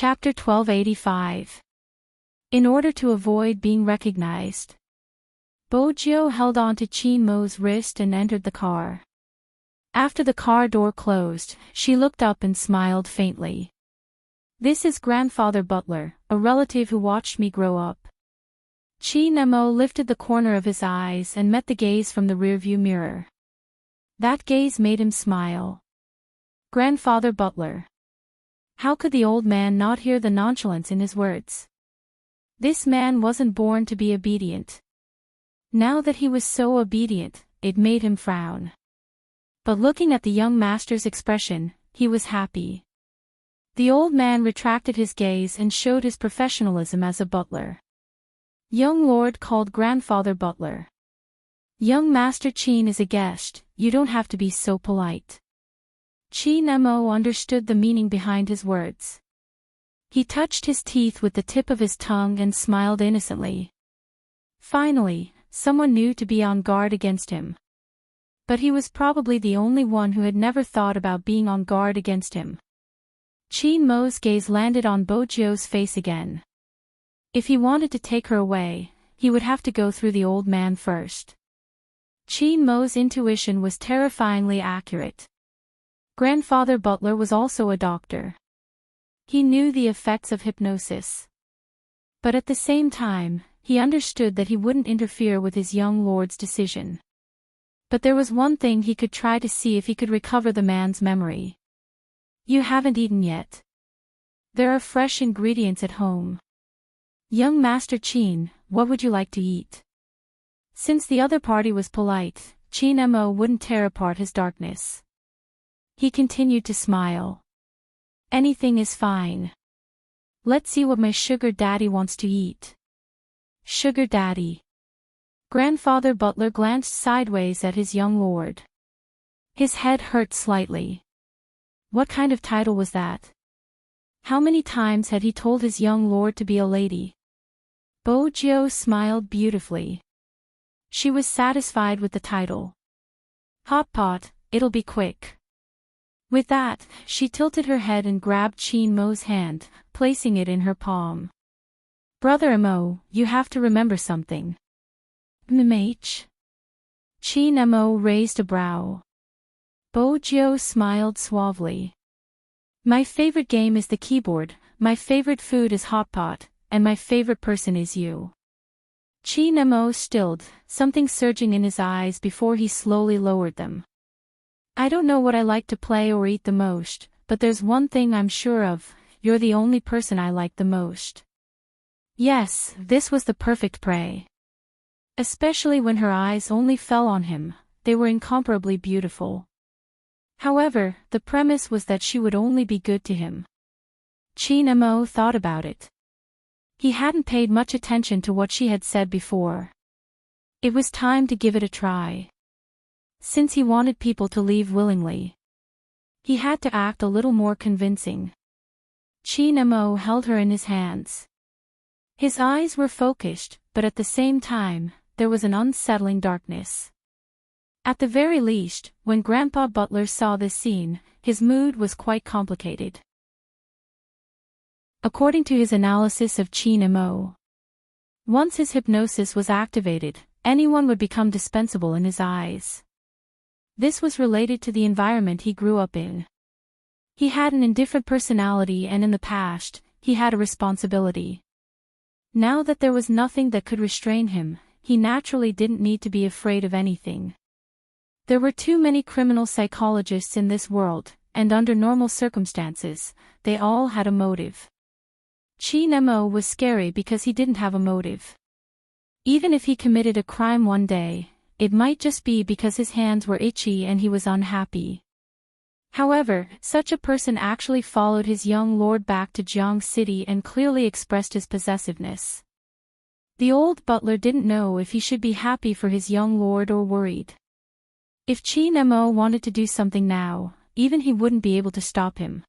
Chapter 1285. In order to avoid being recognized. Bojo held on to Chin Mo's wrist and entered the car. After the car door closed, she looked up and smiled faintly. "This is Grandfather Butler, a relative who watched me grow up." Chin Mo lifted the corner of his eyes and met the gaze from the rearview mirror. That gaze made him smile. Grandfather Butler. How could the old man not hear the nonchalance in his words? This man wasn't born to be obedient. Now that he was so obedient, it made him frown. But looking at the young master's expression, he was happy. The old man retracted his gaze and showed his professionalism as a butler. "Young lord called Grandfather Butler. Young Master Chin is a guest, you don't have to be so polite." Chin Mo understood the meaning behind his words. He touched his teeth with the tip of his tongue and smiled innocently. Finally, someone new to be on guard against him. But he was probably the only one who had never thought about being on guard against him. Chin Mo's gaze landed on Bojo's face again. If he wanted to take her away, he would have to go through the old man first. Chin Mo's intuition was terrifyingly accurate. Grandfather Butler was also a doctor. He knew the effects of hypnosis. But at the same time, he understood that he wouldn't interfere with his young lord's decision. But there was one thing he could try to see if he could recover the man's memory. "You haven't eaten yet. There are fresh ingredients at home. Young Master Chin, what would you like to eat?" Since the other party was polite, Chin Mo wouldn't tear apart his darkness. He continued to smile. "Anything is fine. Let's see what my sugar daddy wants to eat." Sugar daddy. Grandfather Butler glanced sideways at his young lord. His head hurt slightly. What kind of title was that? How many times had he told his young lord to be a lady? Bojo smiled beautifully. She was satisfied with the title. "Hot pot, it'll be quick." With that, she tilted her head and grabbed Chin Mo's hand, placing it in her palm. "Brother Mo, you have to remember something." "MH?" Chin Mo raised a brow. Bojo smiled suavely. "My favorite game is the keyboard, my favorite food is hot pot, and my favorite person is you." Chin Mo stilled, something surging in his eyes before he slowly lowered them. "I don't know what I like to play or eat the most, but there's one thing I'm sure of, you're the only person I like the most." Yes, this was the perfect prey. Especially when her eyes only fell on him, they were incomparably beautiful. However, the premise was that she would only be good to him. Chin Mo thought about it. He hadn't paid much attention to what she had said before. It was time to give it a try. Since he wanted people to leave willingly, he had to act a little more convincing. Chin Mo held her in his hands. His eyes were focused, but at the same time, there was an unsettling darkness. At the very least, when Grandpa Butler saw this scene, his mood was quite complicated. According to his analysis of Chin Mo, once his hypnosis was activated, anyone would become dispensable in his eyes. This was related to the environment he grew up in. He had an indifferent personality, and in the past, he had a responsibility. Now that there was nothing that could restrain him, he naturally didn't need to be afraid of anything. There were too many criminal psychologists in this world, and under normal circumstances, they all had a motive. Chin Mo was scary because he didn't have a motive. Even if he committed a crime one day, it might just be because his hands were itchy and he was unhappy. However, such a person actually followed his young lord back to Jiang City and clearly expressed his possessiveness. The old butler didn't know if he should be happy for his young lord or worried. If Chin Mo wanted to do something now, even he wouldn't be able to stop him.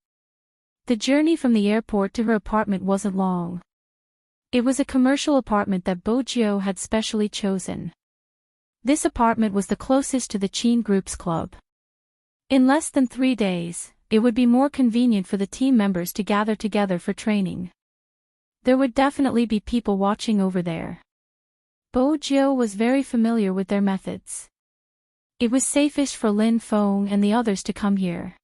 The journey from the airport to her apartment wasn't long. It was a commercial apartment that Bojo had specially chosen. This apartment was the closest to the Chin Group's club. In less than 3 days, it would be more convenient for the team members to gather together for training. There would definitely be people watching over there. Bojo was very familiar with their methods. It was safest for Lin Feng and the others to come here.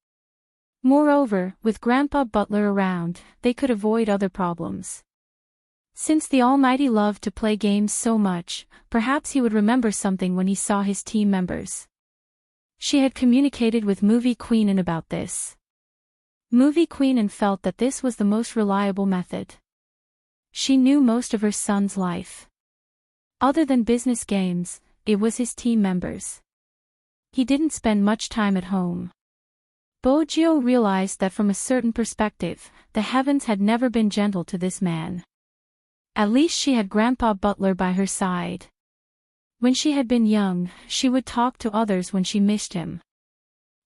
Moreover, with Grandpa Butler around, they could avoid other problems. Since the Almighty loved to play games so much, perhaps he would remember something when he saw his team members. She had communicated with Movie Queenan about this. Movie Queenan felt that this was the most reliable method. She knew most of her son's life. Other than business games, it was his team members. He didn't spend much time at home. Bojo realized that from a certain perspective, the heavens had never been gentle to this man. At least she had Grandpa Butler by her side. When she had been young, she would talk to others when she missed him.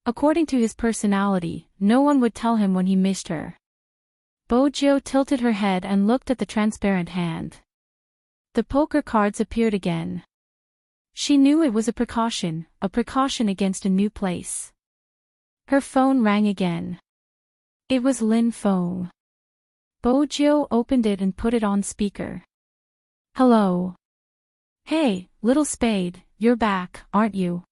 According to his personality, no one would tell him when he missed her. Bojo tilted her head and looked at the transparent hand. The poker cards appeared again. She knew it was a precaution against a new place. Her phone rang again. It was Lin Feng. Bojo opened it and put it on speaker. Hello. Hey, little spade, you're back, aren't you?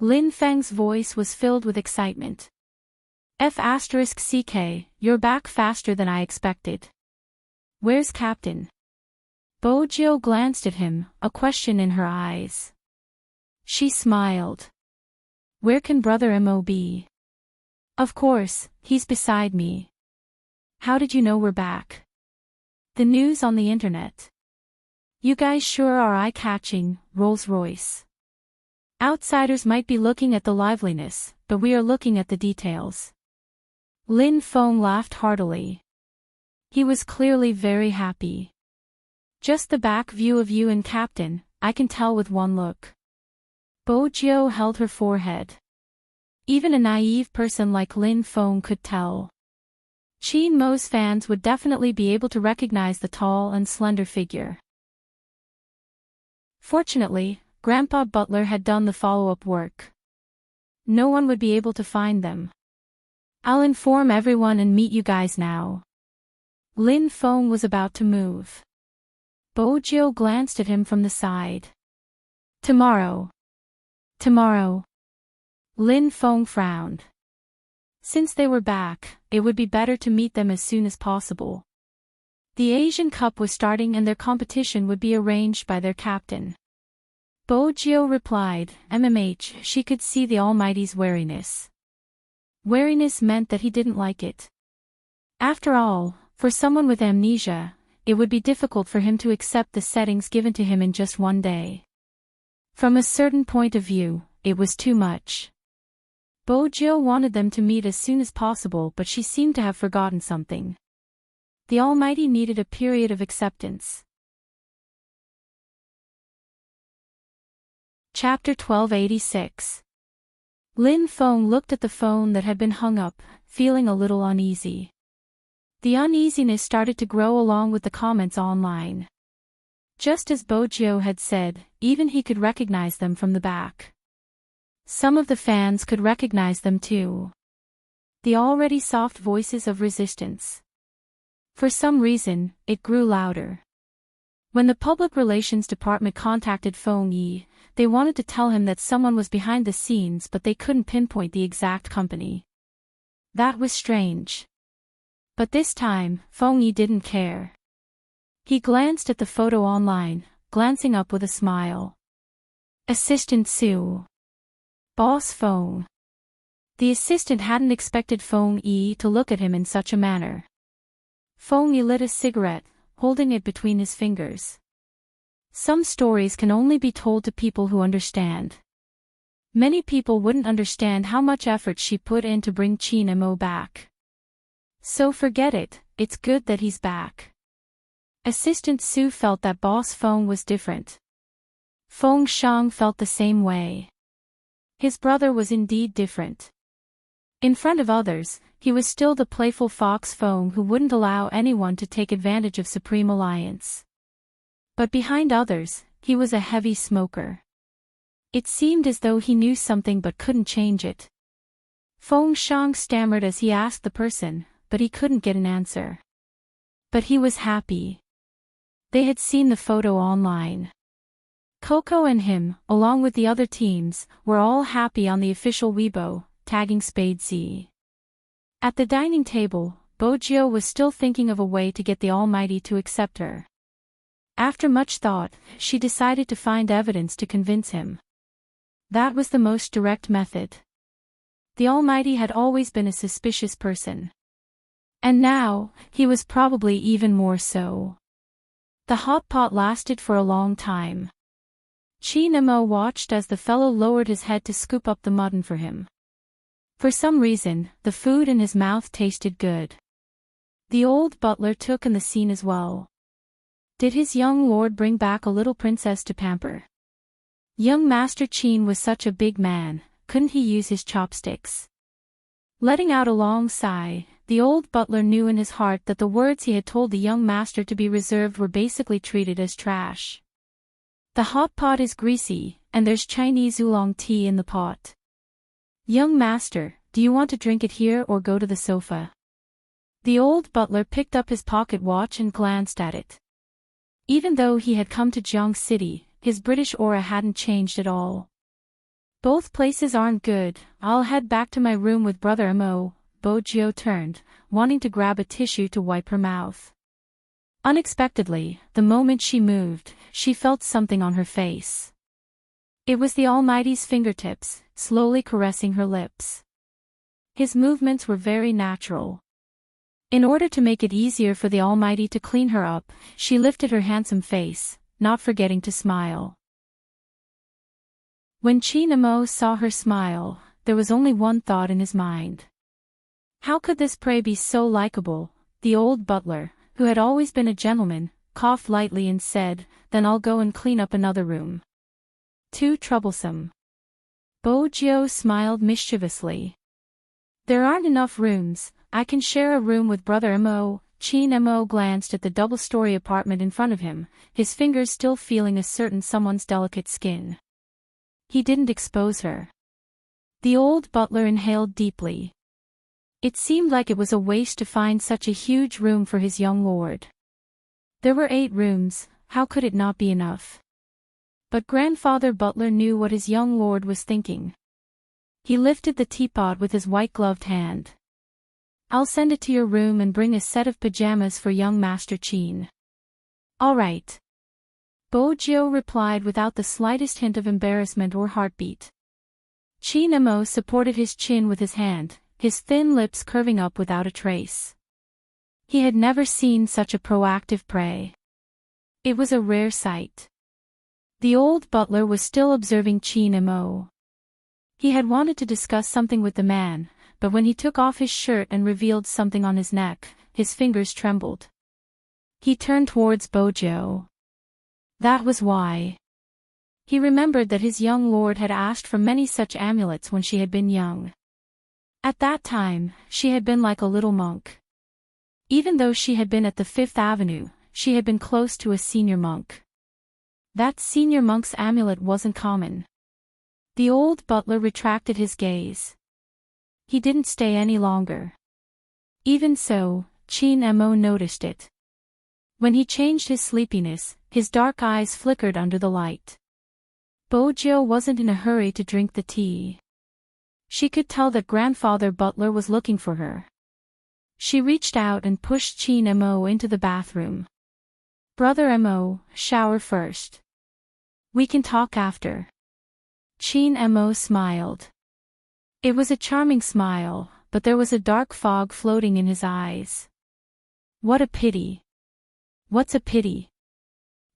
Lin Feng's voice was filled with excitement. F***CK, you're back faster than I expected. Where's Captain? Bojo glanced at him, a question in her eyes. She smiled. Where can Brother Mo be? Of course, he's beside me. How did you know we're back? The news on the internet. You guys sure are eye-catching, Rolls-Royce. Outsiders might be looking at the liveliness, but we are looking at the details. Lin Feng laughed heartily. He was clearly very happy. Just the back view of you and Captain, I can tell with one look. Bojo held her forehead. Even a naive person like Lin Feng could tell. Qin Mo's fans would definitely be able to recognize the tall and slender figure. Fortunately, Grandpa Butler had done the follow-up work. No one would be able to find them. I'll inform everyone and meet you guys now. Lin Feng was about to move. Bojo glanced at him from the side. Tomorrow. Tomorrow. Lin Feng frowned. Since they were back, it would be better to meet them as soon as possible. The Asian Cup was starting and their competition would be arranged by their captain. Bojo replied, she could see the Almighty's wariness. Wariness meant that he didn't like it. After all, for someone with amnesia, it would be difficult for him to accept the settings given to him in just one day. From a certain point of view, it was too much. Bojo wanted them to meet as soon as possible, but she seemed to have forgotten something. The Almighty needed a period of acceptance. Chapter 1286. Lin Feng looked at the phone that had been hung up, feeling a little uneasy. The uneasiness started to grow along with the comments online. Just as Bojo had said, even he could recognize them from the back. Some of the fans could recognize them too. The already soft voices of resistance. For some reason, it grew louder. When the public relations department contacted Feng Yi, they wanted to tell him that someone was behind the scenes, but they couldn't pinpoint the exact company. That was strange. But this time, Feng Yi didn't care. He glanced at the photo online, glancing up with a smile. Assistant Su. Boss Feng. The assistant hadn't expected Feng Yi to look at him in such a manner. Feng Yi lit a cigarette, holding it between his fingers. Some stories can only be told to people who understand. Many people wouldn't understand how much effort she put in to bring Qin Mo back. So forget it, it's good that he's back. Assistant Su felt that Boss Feng was different. Feng Shang felt the same way. His brother was indeed different. In front of others, he was still the playful Fox Feng who wouldn't allow anyone to take advantage of Supreme Alliance. But behind others, he was a heavy smoker. It seemed as though he knew something but couldn't change it. Feng Shang stammered as he asked the person, but he couldn't get an answer. But he was happy. They had seen the photo online. Coco and him, along with the other teams, were all happy on the official Weibo, tagging Spadesy. At the dining table, Bojiu was still thinking of a way to get the Almighty to accept her. After much thought, she decided to find evidence to convince him. That was the most direct method. The Almighty had always been a suspicious person. And now, he was probably even more so. The hot pot lasted for a long time. Chi Nemo watched as the fellow lowered his head to scoop up the mutton for him. For some reason, the food in his mouth tasted good. The old butler took in the scene as well. Did his young lord bring back a little princess to pamper? Young Master Qin was such a big man, couldn't he use his chopsticks? Letting out a long sigh, the old butler knew in his heart that the words he had told the young master to be reserved were basically treated as trash. The hot pot is greasy, and there's Chinese oolong tea in the pot. Young master, do you want to drink it here or go to the sofa? The old butler picked up his pocket watch and glanced at it. Even though he had come to Jiang City, his British aura hadn't changed at all. Both places aren't good, I'll head back to my room with Brother Mo. Bojiu turned, wanting to grab a tissue to wipe her mouth. Unexpectedly, the moment she moved, she felt something on her face. It was the Almighty's fingertips, slowly caressing her lips. His movements were very natural. In order to make it easier for the Almighty to clean her up, she lifted her handsome face, not forgetting to smile. When Chi Nemo saw her smile, there was only one thought in his mind. How could this prey be so likable? The old butler, who had always been a gentleman, coughed lightly and said, "Then I'll go and clean up another room." Too troublesome. Bojiu smiled mischievously. "There aren't enough rooms, I can share a room with Brother Mo." Chi Nemo glanced at the double-story apartment in front of him, his fingers still feeling a certain someone's delicate skin. He didn't expose her. The old butler inhaled deeply. It seemed like it was a waste to find such a huge room for his young lord. There were 8 rooms, how could it not be enough? But Grandfather Butler knew what his young lord was thinking. He lifted the teapot with his white-gloved hand. "I'll send it to your room and bring a set of pajamas for young Master Qin." "All right." Bojiu replied without the slightest hint of embarrassment or heartbeat. Chi Nemo supported his chin with his hand, his thin lips curving up without a trace. He had never seen such a proactive prey. It was a rare sight. The old butler was still observing Chi Nemo. He had wanted to discuss something with the man, but when he took off his shirt and revealed something on his neck, his fingers trembled. He turned towards Bojiu. That was why. He remembered that his young lord had asked for many such amulets when she had been young. At that time, she had been like a little monk. Even though she had been at the Fifth Avenue, she had been close to a senior monk. That senior monk's amulet wasn't common. The old butler retracted his gaze. He didn't stay any longer. Even so, Chi Nemo noticed it. When he changed his sleepiness, his dark eyes flickered under the light. Bojiu wasn't in a hurry to drink the tea. She could tell that Grandfather Butler was looking for her. She reached out and pushed Chi Nemo into the bathroom. "Brother Mo, shower first. We can talk after." Chi Nemo smiled. It was a charming smile, but there was a dark fog floating in his eyes. "What a pity." "What's a pity?"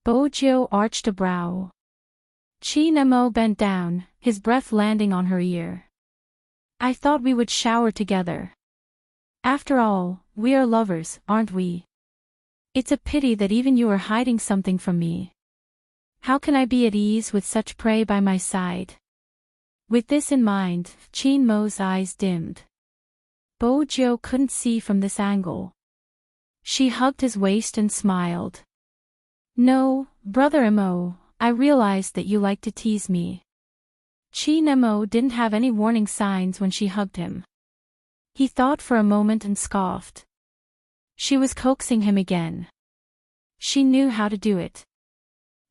Bojiu arched a brow. Chi Nemo bent down, his breath landing on her ear. "I thought we would shower together. After all, we are lovers, aren't we? It's a pity that even you are hiding something from me. How can I be at ease with such prey by my side?" With this in mind, Chi Nemo's eyes dimmed. Bojiu couldn't see from this angle. She hugged his waist and smiled. "No, Brother Mo, I realized that you like to tease me." Chi Nemo didn't have any warning signs when she hugged him. He thought for a moment and scoffed. She was coaxing him again. She knew how to do it.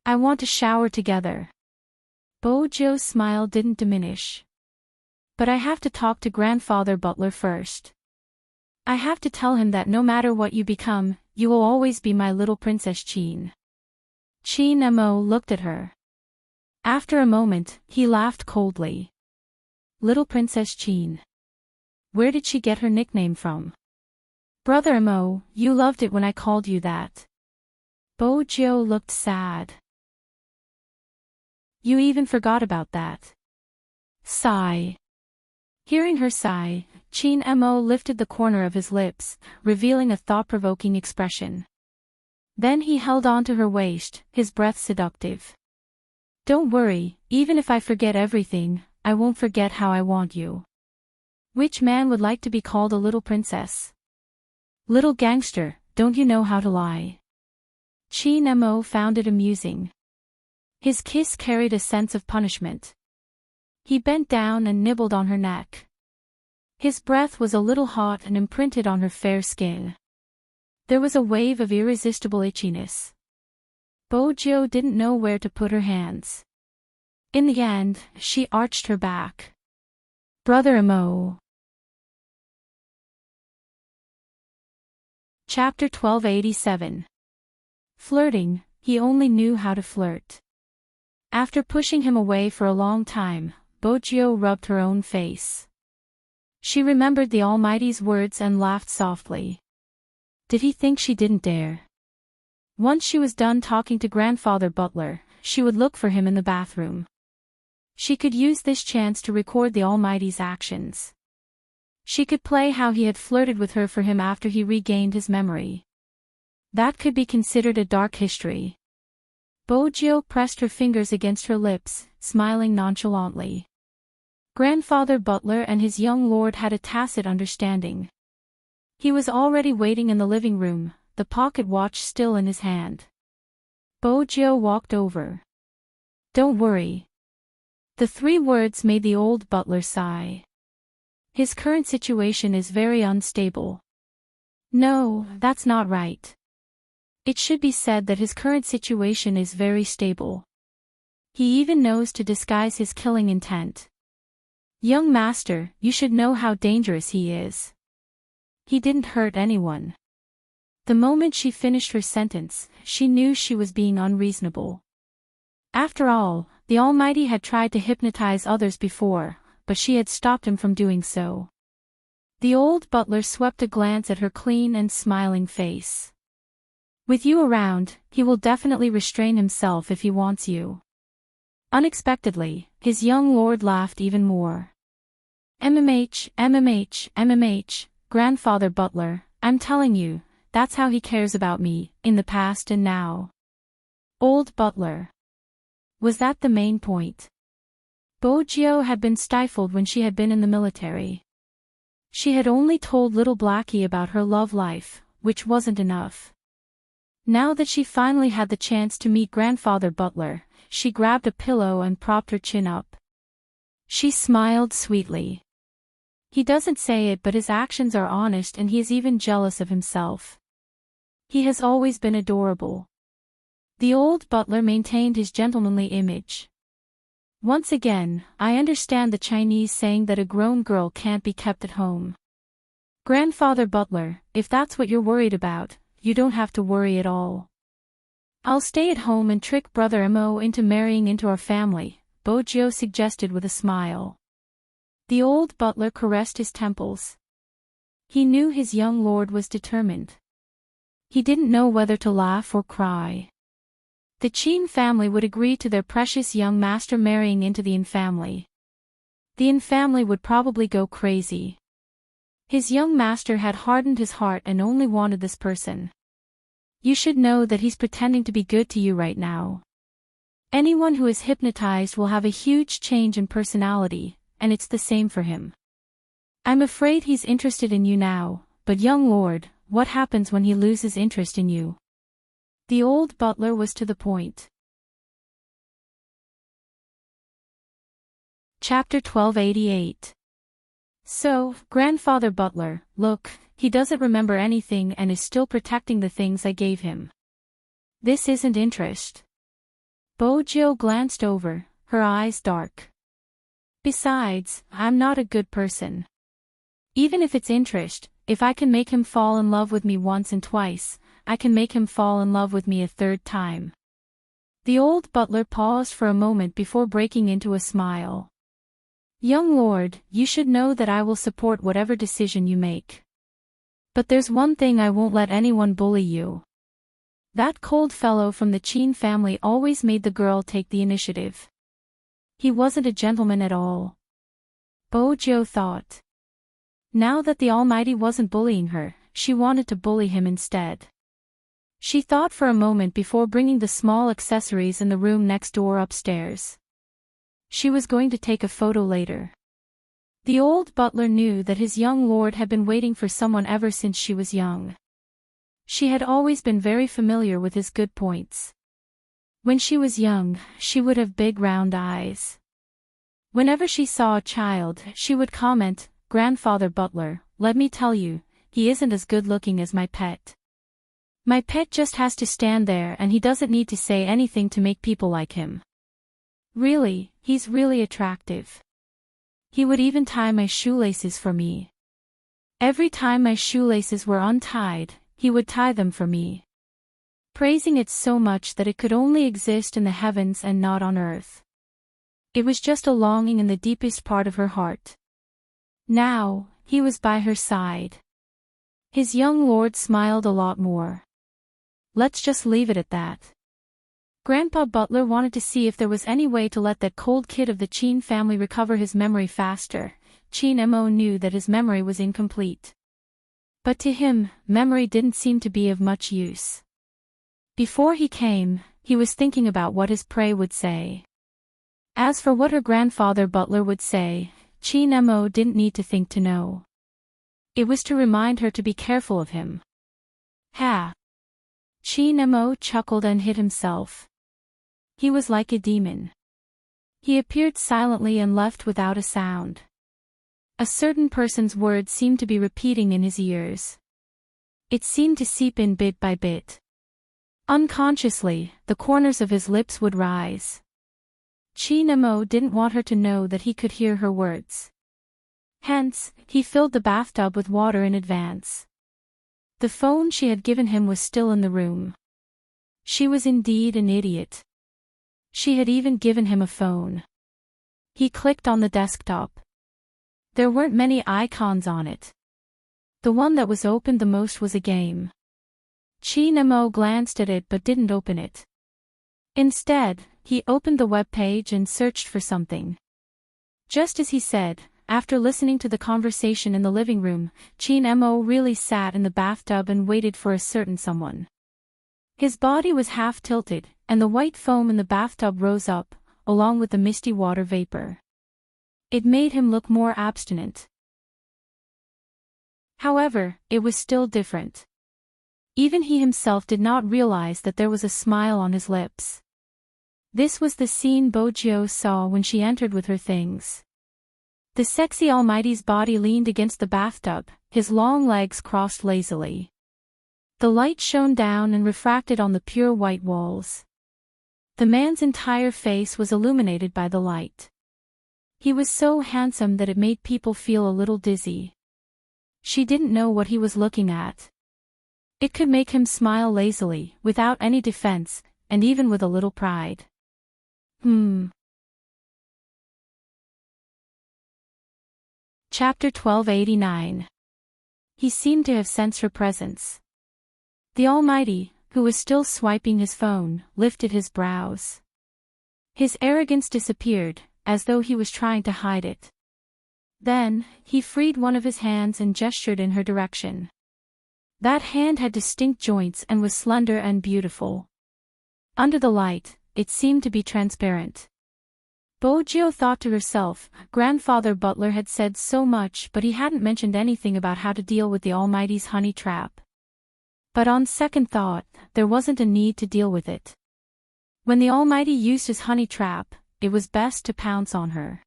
I want to shower together. Bojo's smile didn't diminish. But I have to talk to Grandfather Butler first. I have to tell him that no matter what you become, you will always be my little Princess Chin. Chin Mo looked at her. After a moment, he laughed coldly. Little Princess Chin. Where did she get her nickname from? Brother Mo, you loved it when I called you that. Bojo looked sad. You even forgot about that. Sigh. Hearing her sigh, Chin Mo lifted the corner of his lips, revealing a thought-provoking expression. Then he held on to her waist, his breath seductive. Don't worry, even if I forget everything, I won't forget how I want you. Which man would like to be called a little princess? Little gangster, don't you know how to lie? Chin Mo found it amusing. His kiss carried a sense of punishment. He bent down and nibbled on her neck. His breath was a little hot and imprinted on her fair skin. There was a wave of irresistible itchiness. Bojo didn't know where to put her hands. In the end, she arched her back. Brother Mo. Chapter 1287. Flirting, he only knew how to flirt. After pushing him away for a long time, Bojo rubbed her own face. She remembered the Almighty's words and laughed softly. Did he think she didn't dare? Once she was done talking to Grandfather Butler, she would look for him in the bathroom. She could use this chance to record the Almighty's actions. She could play how he had flirted with her for him after he regained his memory. That could be considered a dark history. Bojo pressed her fingers against her lips, smiling nonchalantly. Grandfather Butler and his young lord had a tacit understanding. He was already waiting in the living room, the pocket watch still in his hand. Bojo walked over. Don't worry. The 3 words made the old butler sigh. His current situation is very unstable. No, that's not right. It should be said that his current situation is very stable. He even knows to disguise his killing intent. Young master, you should know how dangerous he is. He didn't hurt anyone. The moment she finished her sentence, she knew she was being unreasonable. After all, the Almighty had tried to hypnotize others before, but she had stopped him from doing so. The old butler swept a glance at her clean and smiling face. With you around, he will definitely restrain himself if he wants you. Unexpectedly, his young lord laughed even more. MMH, Grandfather Butler, I'm telling you, that's how he cares about me, in the past and now. Old butler. Was that the main point? Bojo had been stifled when she had been in the military. She had only told little Blackie about her love life, which wasn't enough. Now that she finally had the chance to meet Grandfather Butler, she grabbed a pillow and propped her chin up. She smiled sweetly. He doesn't say it, but his actions are honest, and he is even jealous of himself. He has always been adorable. The old butler maintained his gentlemanly image. Once again, I understand the Chinese saying that a grown girl can't be kept at home. Grandfather Butler, if that's what you're worried about, you don't have to worry at all. I'll stay at home and trick Brother Mo into marrying into our family, Bojo suggested with a smile. The old butler caressed his temples. He knew his young lord was determined. He didn't know whether to laugh or cry. The Chin family would agree to their precious young master marrying into the Yin family. The Yin family would probably go crazy. His young master had hardened his heart and only wanted this person. You should know that he's pretending to be good to you right now. Anyone who is hypnotized will have a huge change in personality, and it's the same for him. I'm afraid he's interested in you now, but young lord, what happens when he loses interest in you? The old butler was to the point. Chapter 1288. So, Grandfather Butler, look, he doesn't remember anything and is still protecting the things I gave him. This isn't interest. Bojo glanced over, her eyes dark. Besides, I'm not a good person. Even if it's interest, if I can make him fall in love with me once and twice, I can make him fall in love with me a third time. The old butler paused for a moment before breaking into a smile. Young lord, you should know that I will support whatever decision you make. But there's one thing I won't let anyone bully you. That cold fellow from the Chin family always made the girl take the initiative. He wasn't a gentleman at all. Bojo thought. Now that the Almighty wasn't bullying her, she wanted to bully him instead. She thought for a moment before bringing the small accessories in the room next door upstairs. She was going to take a photo later. The old butler knew that his young lord had been waiting for someone ever since she was young. She had always been very familiar with his good points. When she was young, she would have big round eyes. Whenever she saw a child, she would comment, Grandfather Butler, let me tell you, he isn't as good looking as my pet. My pet just has to stand there and he doesn't need to say anything to make people like him. Really, he's really attractive. He would even tie my shoelaces for me. Every time my shoelaces were untied, he would tie them for me. Praising it so much that it could only exist in the heavens and not on earth. It was just a longing in the deepest part of her heart. Now, he was by her side. His young lord smiled a lot more. Let's just leave it at that. Grandpa Butler wanted to see if there was any way to let that cold kid of the Chin family recover his memory faster. Chin Mo knew that his memory was incomplete. But to him, memory didn't seem to be of much use. Before he came, he was thinking about what his prey would say. As for what her grandfather Butler would say, Chin Mo didn't need to think to know. It was to remind her to be careful of him. Ha! Chin Mo chuckled and hit himself. He was like a demon. He appeared silently and left without a sound. A certain person's words seemed to be repeating in his ears. It seemed to seep in bit by bit. Unconsciously, the corners of his lips would rise. Chin Mo didn't want her to know that he could hear her words. Hence, he filled the bathtub with water in advance. The phone she had given him was still in the room. She was indeed an idiot. She had even given him a phone. He clicked on the desktop. There weren't many icons on it. The one that was opened the most was a game. Chin Mo glanced at it but didn't open it. Instead, he opened the web page and searched for something. Just as he said, after listening to the conversation in the living room, Chin Mo really sat in the bathtub and waited for a certain someone. His body was half tilted, and the white foam in the bathtub rose up, along with the misty water vapor. It made him look more abstinent. However, it was still different. Even he himself did not realize that there was a smile on his lips. This was the scene Bojo saw when she entered with her things. The sexy Almighty's body leaned against the bathtub, his long legs crossed lazily. The light shone down and refracted on the pure white walls. The man's entire face was illuminated by the light. He was so handsome that it made people feel a little dizzy. She didn't know what he was looking at. It could make him smile lazily, without any defense, and even with a little pride. Chapter 1289. He seemed to have sensed her presence. The Almighty, who was still swiping his phone, lifted his brows. His arrogance disappeared, as though he was trying to hide it. Then, he freed one of his hands and gestured in her direction. That hand had distinct joints and was slender and beautiful. Under the light, it seemed to be transparent. Bojo thought to herself, Grandfather Butler had said so much but he hadn't mentioned anything about how to deal with the Almighty's honey trap. But on second thought, there wasn't a need to deal with it. When the Almighty used his honey trap, it was best to pounce on her.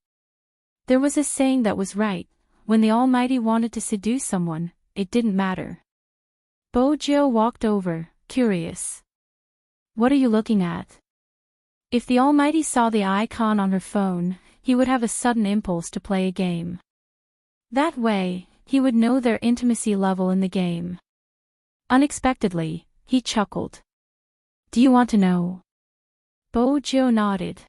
There was a saying that was right, when the Almighty wanted to seduce someone, it didn't matter. Bojo walked over, curious. What are you looking at? If the Almighty saw the icon on her phone, he would have a sudden impulse to play a game. That way, he would know their intimacy level in the game. Unexpectedly, he chuckled. Do you want to know? Bojo nodded.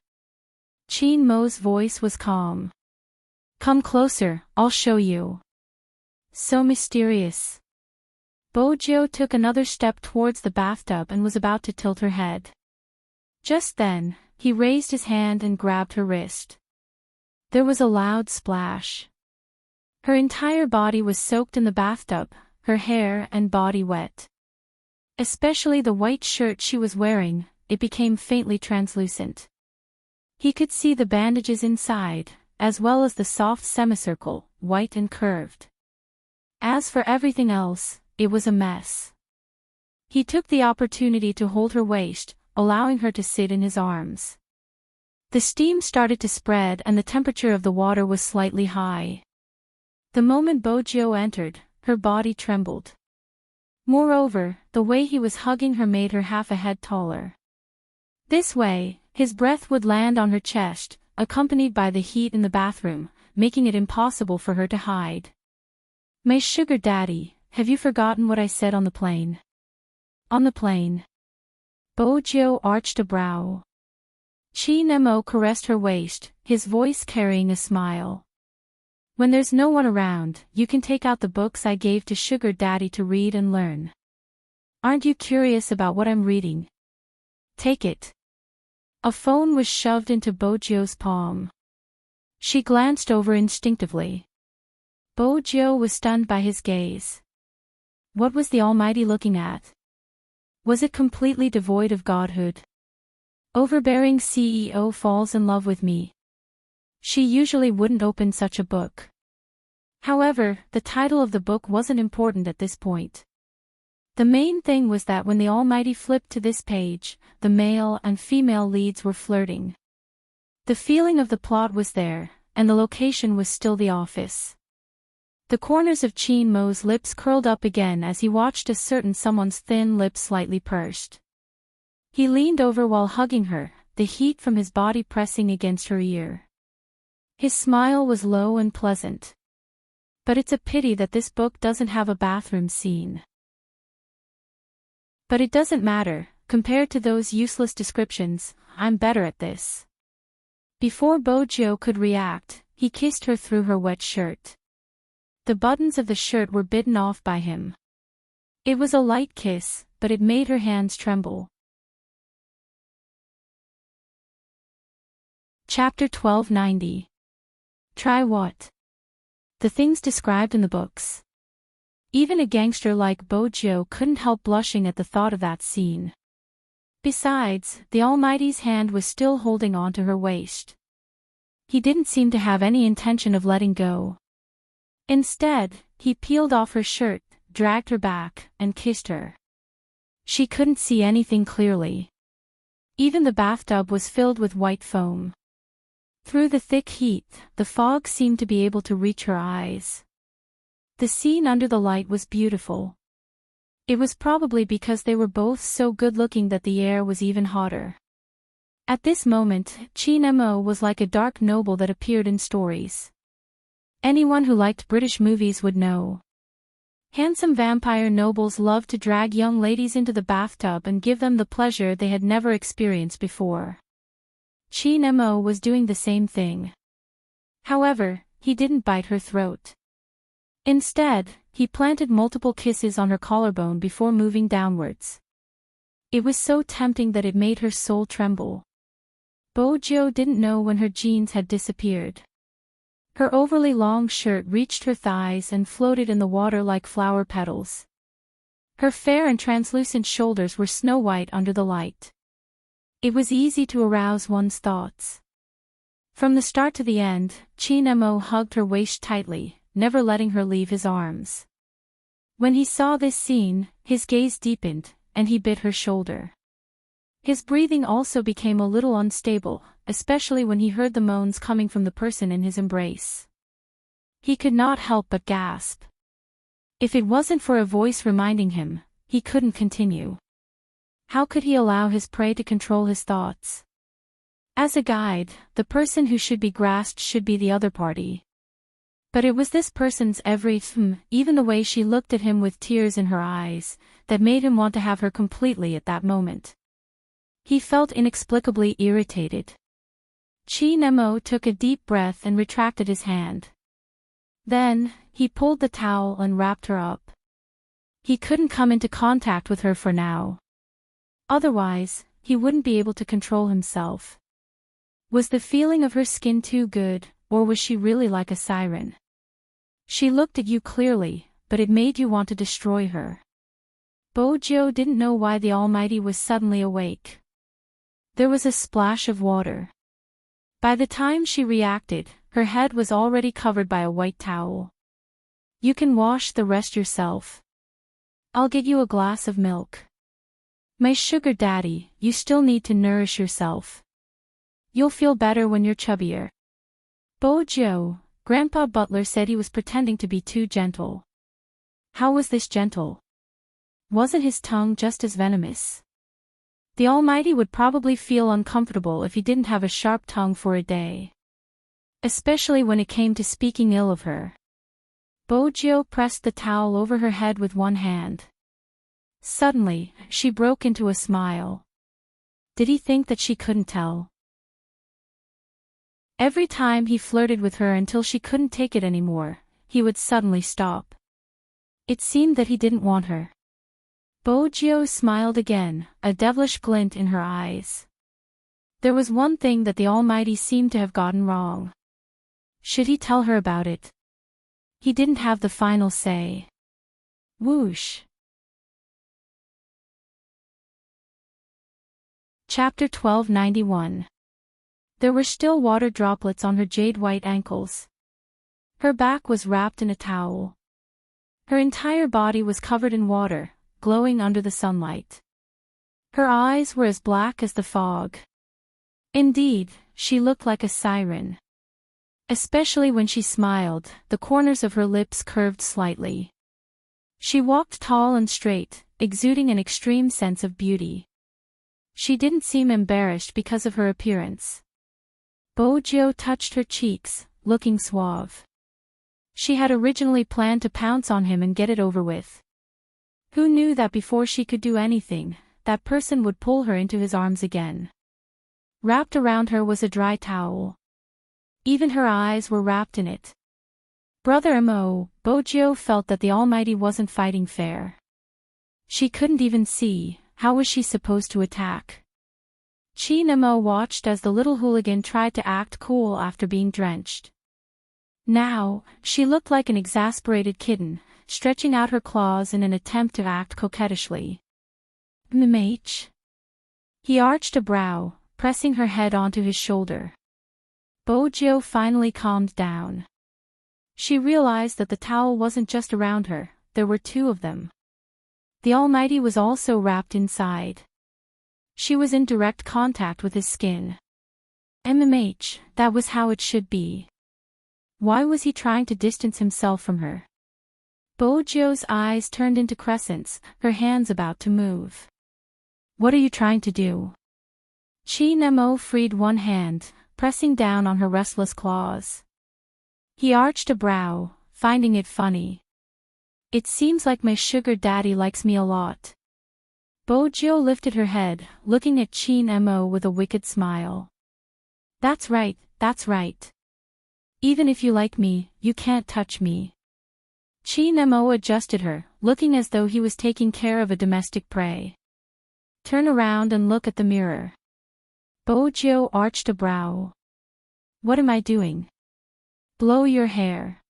Chin Mo's voice was calm. Come closer, I'll show you. So mysterious. Bojo took another step towards the bathtub and was about to tilt her head. Just then, he raised his hand and grabbed her wrist. There was a loud splash. Her entire body was soaked in the bathtub, her hair and body wet. Especially the white shirt she was wearing, it became faintly translucent. He could see the bandages inside, as well as the soft semicircle, white and curved. As for everything else, it was a mess. He took the opportunity to hold her waist, allowing her to sit in his arms. The steam started to spread and the temperature of the water was slightly high. The moment Bojo entered, her body trembled. Moreover, the way he was hugging her made her half a head taller. This way, his breath would land on her chest, accompanied by the heat in the bathroom, making it impossible for her to hide. My sugar daddy, have you forgotten what I said on the plane? On the plane. Bojo arched a brow. Chin Mo caressed her waist, his voice carrying a smile. When there's no one around, you can take out the books I gave to sugar daddy to read and learn. Aren't you curious about what I'm reading? Take it. A phone was shoved into Bojo's palm. She glanced over instinctively. Bojo was stunned by his gaze. What was the Almighty looking at? Was it completely devoid of godhood? Overbearing CEO falls in love with me. She usually wouldn't open such a book. However, the title of the book wasn't important at this point. The main thing was that when the Almighty flipped to this page, the male and female leads were flirting. The feeling of the plot was there, and the location was still the office. The corners of Chin Mo's lips curled up again as he watched a certain someone's thin lips slightly pursed. He leaned over while hugging her, the heat from his body pressing against her ear. His smile was low and pleasant. But it's a pity that this book doesn't have a bathroom scene. But it doesn't matter, compared to those useless descriptions, I'm better at this. Before Bojo could react, he kissed her through her wet shirt. The buttons of the shirt were bitten off by him. It was a light kiss, but it made her hands tremble. Chapter 1290. Try what? The things described in the books. Even a gangster like Bojo couldn't help blushing at the thought of that scene. Besides, the Almighty's hand was still holding on to her waist. He didn't seem to have any intention of letting go. Instead, he peeled off her shirt, dragged her back, and kissed her. She couldn't see anything clearly. Even the bathtub was filled with white foam. Through the thick heat, the fog seemed to be able to reach her eyes. The scene under the light was beautiful. It was probably because they were both so good-looking that the air was even hotter. At this moment, Chin Mo was like a dark noble that appeared in stories. Anyone who liked British movies would know. Handsome vampire nobles loved to drag young ladies into the bathtub and give them the pleasure they had never experienced before. Chin Mo was doing the same thing. However, he didn't bite her throat. Instead, he planted multiple kisses on her collarbone before moving downwards. It was so tempting that it made her soul tremble. Bojo didn't know when her jeans had disappeared. Her overly long shirt reached her thighs and floated in the water like flower petals. Her fair and translucent shoulders were snow-white under the light. It was easy to arouse one's thoughts. From the start to the end, Chin Mo hugged her waist tightly, never letting her leave his arms. When he saw this scene, his gaze deepened, and he bit her shoulder. His breathing also became a little unstable, especially when he heard the moans coming from the person in his embrace. He could not help but gasp. If it wasn't for a voice reminding him, he couldn't continue. How could he allow his prey to control his thoughts? As a guide, the person who should be grasped should be the other party. But it was this person's every even the way she looked at him with tears in her eyes, that made him want to have her completely at that moment. He felt inexplicably irritated. Chi-Nemo took a deep breath and retracted his hand. Then, he pulled the towel and wrapped her up. He couldn't come into contact with her for now. Otherwise, he wouldn't be able to control himself. Was the feeling of her skin too good, or was she really like a siren? She looked at you clearly, but it made you want to destroy her. Bojo didn't know why the Almighty was suddenly awake. There was a splash of water. By the time she reacted, her head was already covered by a white towel. You can wash the rest yourself. I'll get you a glass of milk. My sugar daddy, you still need to nourish yourself. You'll feel better when you're chubbier. Bojo, Grandpa Butler said he was pretending to be too gentle. How was this gentle? Wasn't his tongue just as venomous? The Almighty would probably feel uncomfortable if he didn't have a sharp tongue for a day. Especially when it came to speaking ill of her. Bojo pressed the towel over her head with one hand. Suddenly, she broke into a smile. Did he think that she couldn't tell? Every time he flirted with her until she couldn't take it anymore, he would suddenly stop. It seemed that he didn't want her. Bojo smiled again, a devilish glint in her eyes. There was one thing that the Almighty seemed to have gotten wrong. Should he tell her about it? He didn't have the final say. Whoosh. Chapter 1291. There were still water droplets on her jade-white ankles. Her back was wrapped in a towel. Her entire body was covered in water, glowing under the sunlight. Her eyes were as black as the fog. Indeed, she looked like a siren. Especially when she smiled, the corners of her lips curved slightly. She walked tall and straight, exuding an extreme sense of beauty. She didn't seem embarrassed because of her appearance. Bojo touched her cheeks, looking suave. She had originally planned to pounce on him and get it over with. Who knew that before she could do anything, that person would pull her into his arms again? Wrapped around her was a dry towel. Even her eyes were wrapped in it. Brother Mo, Bojo felt that the Almighty wasn't fighting fair. She couldn't even see, how was she supposed to attack? Chi-Nemo watched as the little hooligan tried to act cool after being drenched. Now, she looked like an exasperated kitten, stretching out her claws in an attempt to act coquettishly. Mmh. He arched a brow, pressing her head onto his shoulder. Bojo finally calmed down. She realized that the towel wasn't just around her, there were two of them. The Almighty was also wrapped inside. She was in direct contact with his skin. Mmh, that was how it should be. Why was he trying to distance himself from her? Bojo's eyes turned into crescents, her hands about to move. What are you trying to do? Chi-Nemo freed one hand, pressing down on her restless claws. He arched a brow, finding it funny. It seems like my sugar daddy likes me a lot. Bojo lifted her head, looking at Chi-Nemo with a wicked smile. That's right, that's right. Even if you like me, you can't touch me. Chi-Nemo adjusted her, looking as though he was taking care of a domestic prey. Turn around and look at the mirror. Bojo arched a brow. What am I doing? Blow your hair.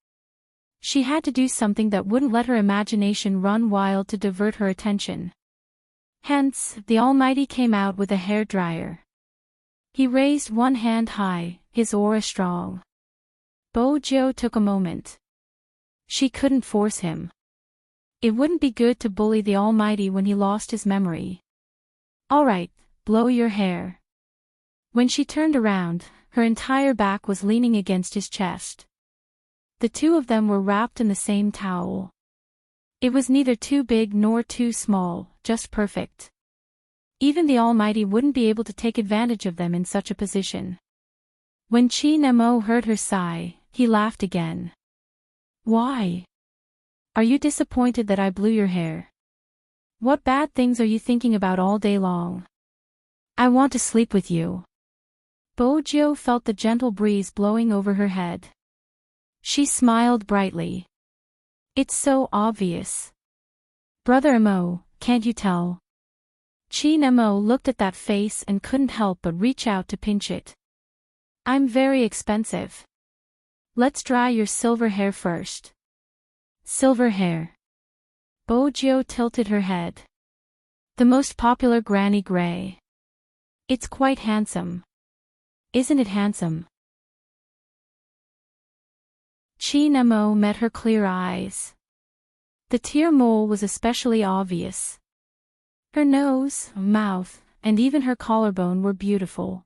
She had to do something that wouldn't let her imagination run wild to divert her attention. Hence, the Almighty came out with a hairdryer. He raised one hand high, his aura strong. Bojo took a moment. She couldn't force him. It wouldn't be good to bully the Almighty when he lost his memory. All right, blow your hair. When she turned around, her entire back was leaning against his chest. The two of them were wrapped in the same towel. It was neither too big nor too small, just perfect. Even the Almighty wouldn't be able to take advantage of them in such a position. When Chi Nemo heard her sigh, he laughed again. Why? Are you disappointed that I blew your hair? What bad things are you thinking about all day long? I want to sleep with you. Bojo felt the gentle breeze blowing over her head. She smiled brightly. It's so obvious. Brother Mo, can't you tell? Chi Nemo looked at that face and couldn't help but reach out to pinch it. I'm very expensive. Let's dry your silver hair first. Silver hair. Bojo tilted her head. The most popular granny gray. It's quite handsome. Isn't it handsome? Chi Nemo met her clear eyes. The tear mole was especially obvious. Her nose, mouth, and even her collarbone were beautiful.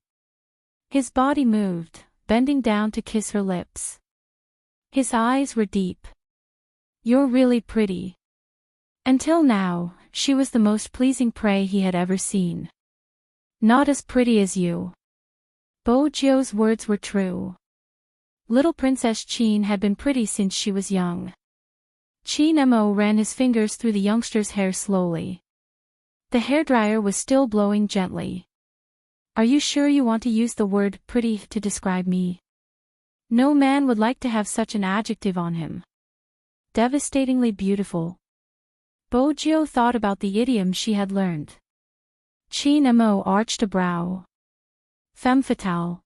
His body moved, bending down to kiss her lips. His eyes were deep. You're really pretty. Until now, she was the most pleasing prey he had ever seen. Not as pretty as you. Bojo's words were true. Little Princess Chin had been pretty since she was young. Chi Nemo ran his fingers through the youngster's hair slowly. The hairdryer was still blowing gently. Are you sure you want to use the word pretty to describe me? No man would like to have such an adjective on him. Devastatingly beautiful. Bojo thought about the idiom she had learned. Chi Nemo arched a brow. Femme fatale.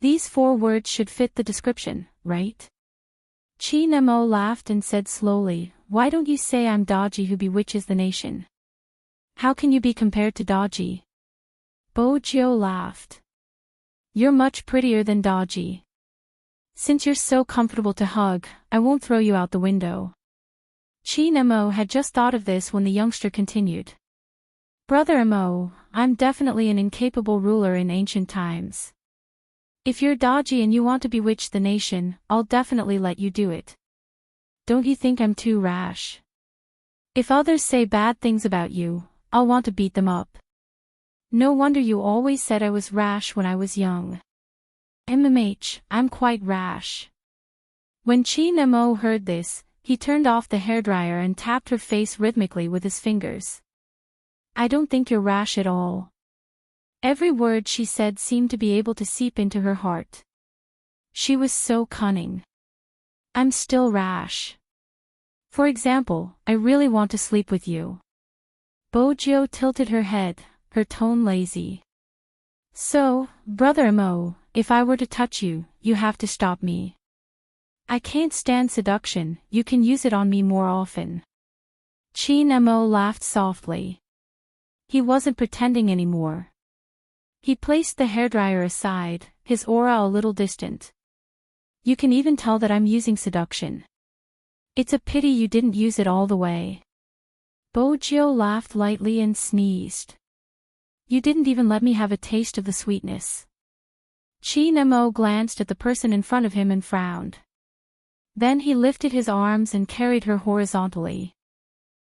These 4 words should fit the description, right? Chi Nemo laughed and said slowly, why don't you say I'm Daji who bewitches the nation? How can you be compared to Daji? Bojo laughed. You're much prettier than Daji. Since you're so comfortable to hug, I won't throw you out the window. Chi Nemo had just thought of this when the youngster continued. Brother Emo, I'm definitely an incapable ruler in ancient times. If you're Daji and you want to bewitch the nation, I'll definitely let you do it. Don't you think I'm too rash? If others say bad things about you, I'll want to beat them up. No wonder you always said I was rash when I was young. I'm quite rash. When Chi Nemo heard this, he turned off the hairdryer and tapped her face rhythmically with his fingers. I don't think you're rash at all. Every word she said seemed to be able to seep into her heart. She was so cunning. I'm still rash. For example, I really want to sleep with you. Bojo tilted her head, her tone lazy. So, Brother Emo, if I were to touch you, you have to stop me. I can't stand seduction, you can use it on me more often. Chi Nemo laughed softly. He wasn't pretending anymore. He placed the hairdryer aside, his aura a little distant. You can even tell that I'm using seduction. It's a pity you didn't use it all the way. Bojo laughed lightly and sneezed. You didn't even let me have a taste of the sweetness. Chi Nemo glanced at the person in front of him and frowned. Then he lifted his arms and carried her horizontally.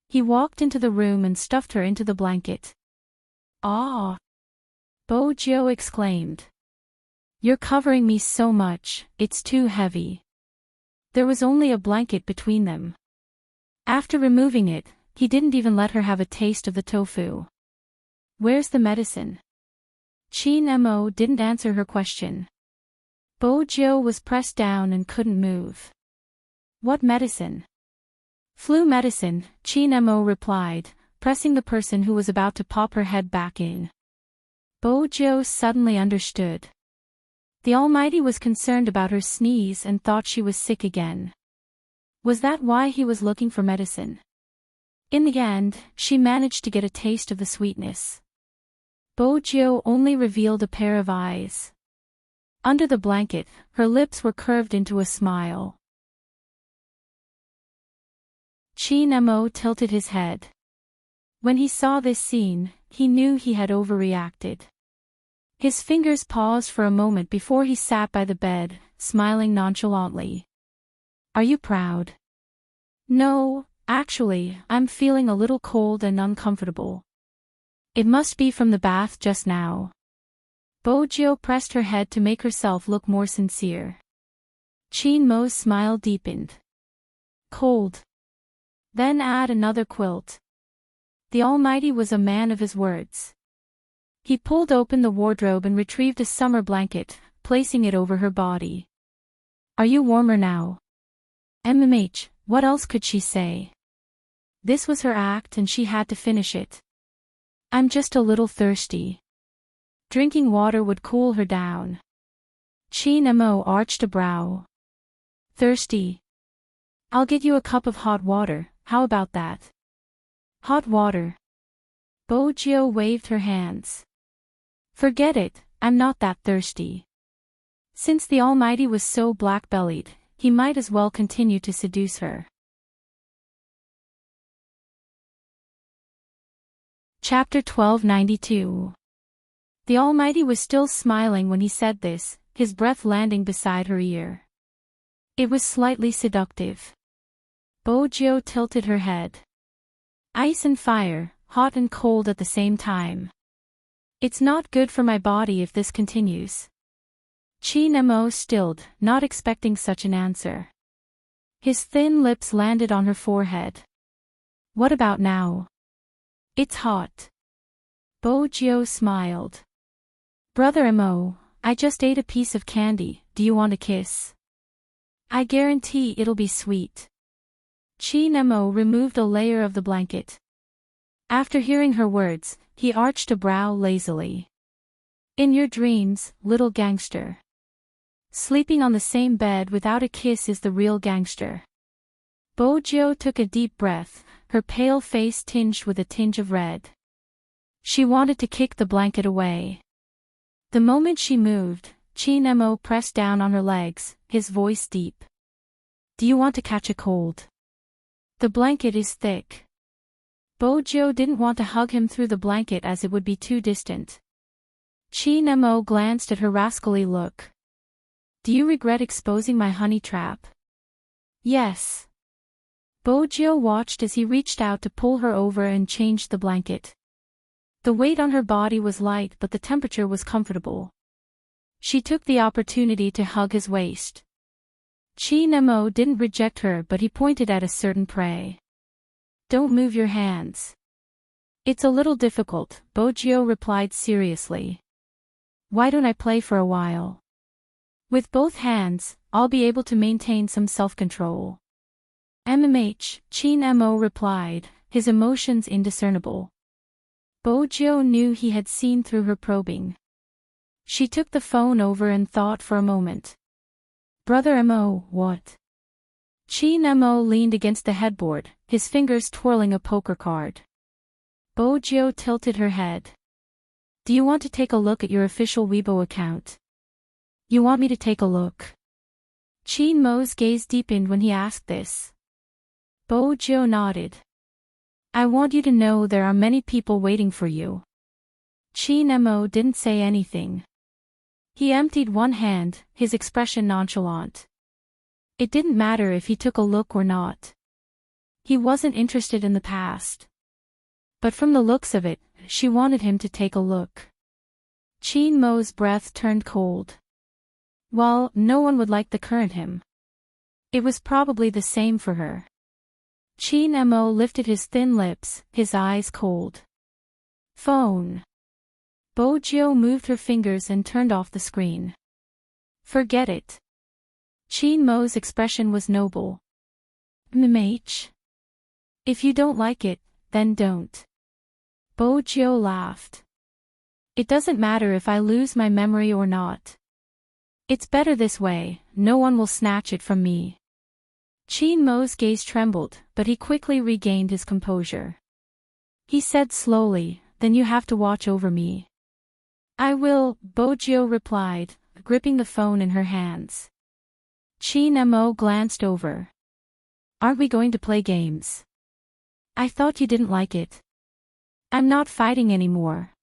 He walked into the room and stuffed her into the blanket. Ah! Bojo exclaimed. You're covering me so much, it's too heavy. There was only a blanket between them. After removing it, he didn't even let her have a taste of the tofu. Where's the medicine? Chi Nemo didn't answer her question. Bojo was pressed down and couldn't move. What medicine? Flu medicine, Chi Nemo replied, pressing the person who was about to pop her head back in. Bojo suddenly understood. The Almighty was concerned about her sneeze and thought she was sick again. Was that why he was looking for medicine? In the end, she managed to get a taste of the sweetness. Bojo only revealed a pair of eyes. Under the blanket, her lips were curved into a smile. Chi Nemo tilted his head. When he saw this scene, he knew he had overreacted. His fingers paused for a moment before he sat by the bed, smiling nonchalantly. Are you proud? No, actually, I'm feeling a little cold and uncomfortable. It must be from the bath just now. Bojo pressed her head to make herself look more sincere. Chin Mo's smile deepened. Cold. Then add another quilt. The Almighty was a man of his words. He pulled open the wardrobe and retrieved a summer blanket, placing it over her body. Are you warmer now? What else could she say? This was her act and she had to finish it. I'm just a little thirsty. Drinking water would cool her down. Chin Mo arched a brow. Thirsty? I'll get you a cup of hot water, how about that? Hot water. Bojo waved her hands. Forget it, I'm not that thirsty. Since the Almighty was so black-bellied, he might as well continue to seduce her. Chapter 1292. The Almighty was still smiling when he said this, his breath landing beside her ear. It was slightly seductive. Bojo tilted her head. Ice and fire, hot and cold at the same time. It's not good for my body if this continues. Chin Mo stilled, not expecting such an answer. His thin lips landed on her forehead. What about now? It's hot. Bojo smiled. Brother Mo, I just ate a piece of candy, do you want a kiss? I guarantee it'll be sweet. Chin Mo removed a layer of the blanket. After hearing her words, he arched a brow lazily. In your dreams, little gangster. Sleeping on the same bed without a kiss is the real gangster. Bojo took a deep breath, her pale face tinged with a tinge of red. She wanted to kick the blanket away. The moment she moved, Chin Mo pressed down on her legs, his voice deep. Do you want to catch a cold? The blanket is thick. Bojo didn't want to hug him through the blanket as it would be too distant. Chin Mo glanced at her rascally look. Do you regret exposing my honey trap? Yes. Bojo watched as he reached out to pull her over and changed the blanket. The weight on her body was light but the temperature was comfortable. She took the opportunity to hug his waist. Chin Mo didn't reject her but he pointed at a certain prey. Don't move your hands. It's a little difficult, Bojo replied seriously. Why don't I play for a while? With both hands, I'll be able to maintain some self-control. Chin Mo replied, his emotions indiscernible. Bojo knew he had seen through her probing. She took the phone over and thought for a moment. Brother Mo, what? Chin Mo leaned against the headboard, his fingers twirling a poker card. Bojo tilted her head. Do you want to take a look at your official Weibo account? You want me to take a look? Chin Mo's gaze deepened when he asked this. Bojo nodded. I want you to know there are many people waiting for you. Chin Mo didn't say anything. He emptied one hand, his expression nonchalant. It didn't matter if he took a look or not. He wasn't interested in the past. But from the looks of it, she wanted him to take a look. Chin Mo's breath turned cold. Well, no one would like the current him. It was probably the same for her. Chin Mo lifted his thin lips, his eyes cold. Phone. Bojo moved her fingers and turned off the screen. Forget it. Chin Mo's expression was noble. If you don't like it, then don't. Bojo laughed. It doesn't matter if I lose my memory or not. It's better this way, no one will snatch it from me. Chin Mo's gaze trembled, but he quickly regained his composure. He said slowly, then you have to watch over me. I will, Bojo replied, gripping the phone in her hands. Chin Mo glanced over. Aren't we going to play games? I thought you didn't like it. I'm not fighting anymore.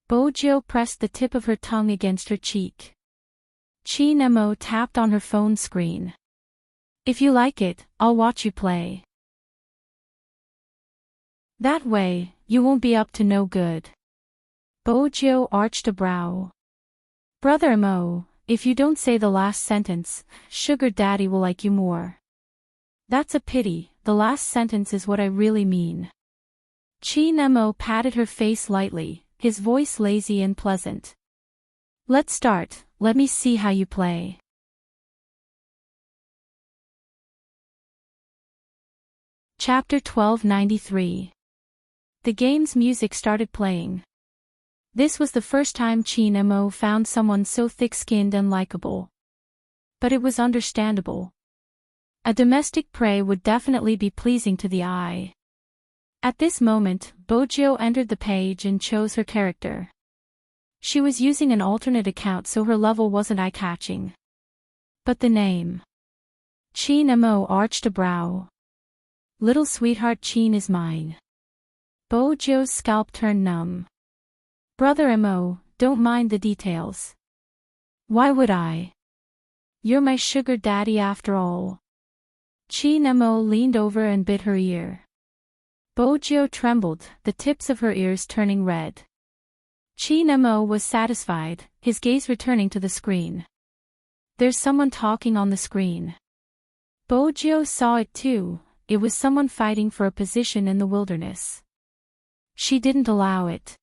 Bojo pressed the tip of her tongue against her cheek. Chin Mo tapped on her phone screen. If you like it, I'll watch you play. That way, you won't be up to no good. Bojo arched a brow. Brother Mo, if you don't say the last sentence, Sugar Daddy will like you more. That's a pity, the last sentence is what I really mean. Chi Nemo patted her face lightly, his voice lazy and pleasant. Let's start, let me see how you play. Chapter 1293. The game's music started playing. This was the first time Chi Nemo found someone so thick-skinned and likable. But it was understandable. A domestic prey would definitely be pleasing to the eye. At this moment, Bojo entered the page and chose her character. She was using an alternate account so her level wasn't eye-catching. But the name. Chi Nemo arched a brow. Little sweetheart Chin is mine. Bojo's scalp turned numb. Brother Mo, don't mind the details. Why would I? You're my sugar daddy after all. Chi Nemo leaned over and bit her ear. Bojo trembled, the tips of her ears turning red. Chi Nemo was satisfied, his gaze returning to the screen. There's someone talking on the screen. Bojo saw it too, it was someone fighting for a position in the wilderness. She didn't allow it.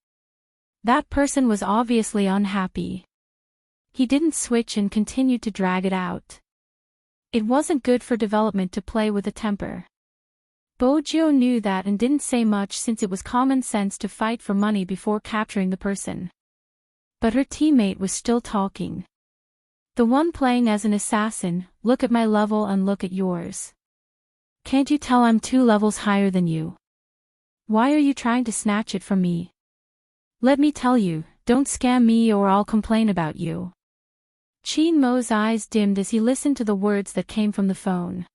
That person was obviously unhappy. He didn't switch and continued to drag it out. It wasn't good for development to play with a temper. Bojo knew that and didn't say much since it was common sense to fight for money before capturing the person. But her teammate was still talking. The one playing as an assassin, look at my level and look at yours. Can't you tell I'm 2 levels higher than you? Why are you trying to snatch it from me? Let me tell you, don't scam me or I'll complain about you. Chi Mo's eyes dimmed as he listened to the words that came from the phone.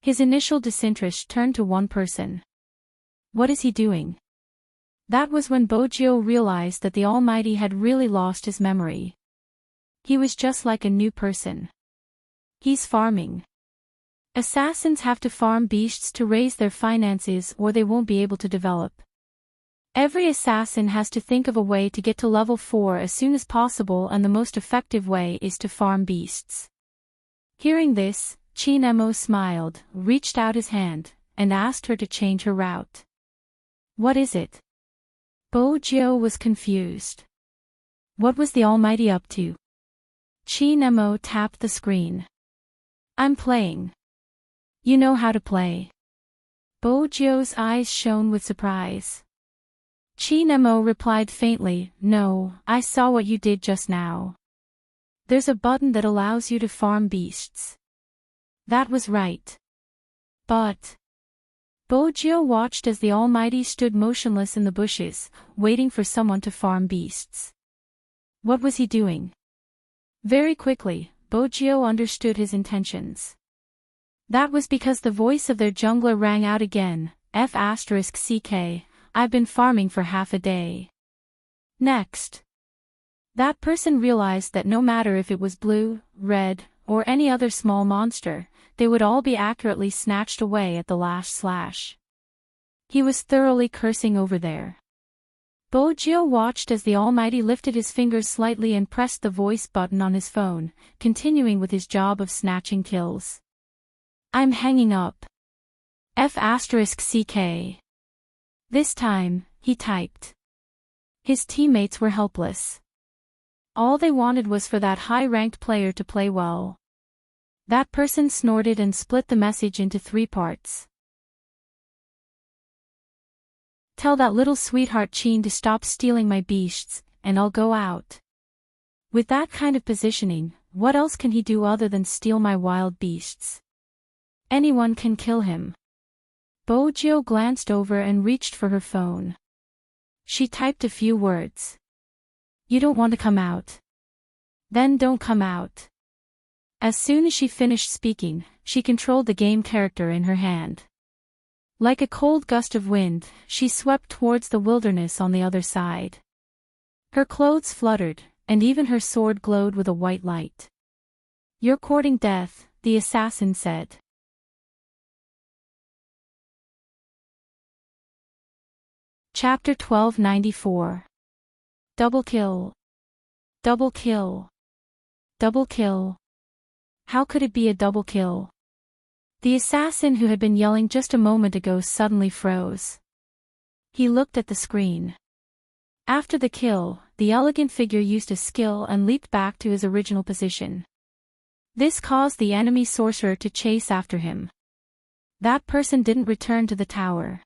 His initial disinterest turned to one person. What is he doing? That was when Bojo realized that the Almighty had really lost his memory. He was just like a new person. He's farming. Assassins have to farm beasts to raise their finances or they won't be able to develop. Every assassin has to think of a way to get to level 4 as soon as possible and the most effective way is to farm beasts. Hearing this, Chi Nemo smiled, reached out his hand, and asked her to change her route. What is it? Bojo was confused. What was the Almighty up to? Chi Nemo tapped the screen. I'm playing. You know how to play. Bojo's eyes shone with surprise. Chi Nemo replied faintly, no, I saw what you did just now. There's a button that allows you to farm beasts. That was right. But... Bojo watched as the Almighty stood motionless in the bushes, waiting for someone to farm beasts. What was he doing? Very quickly, Bojo understood his intentions. That was because the voice of their jungler rang out again, F***CK, I've been farming for half a day. Next. That person realized that no matter if it was blue, red, or any other small monster, they would all be accurately snatched away at the last slash. He was thoroughly cursing over there. Bojo watched as the Almighty lifted his fingers slightly and pressed the voice button on his phone, continuing with his job of snatching kills. I'm hanging up. F***CK. This time, he typed. His teammates were helpless. All they wanted was for that high-ranked player to play well. That person snorted and split the message into 3 parts. Tell that little sweetheart Chin to stop stealing my beasts, and I'll go out. With that kind of positioning, what else can he do other than steal my wild beasts? Anyone can kill him. Bojo glanced over and reached for her phone. She typed a few words. You don't want to come out? Then don't come out. As soon as she finished speaking, she controlled the game character in her hand. Like a cold gust of wind, she swept towards the wilderness on the other side. Her clothes fluttered, and even her sword glowed with a white light. You're courting death, the assassin said. Chapter 1294. Double kill. Double kill. Double kill. How could it be a double kill? The assassin who had been yelling just a moment ago suddenly froze. He looked at the screen. After the kill, the elegant figure used a skill and leaped back to his original position. This caused the enemy sorcerer to chase after him. That person didn't return to the tower.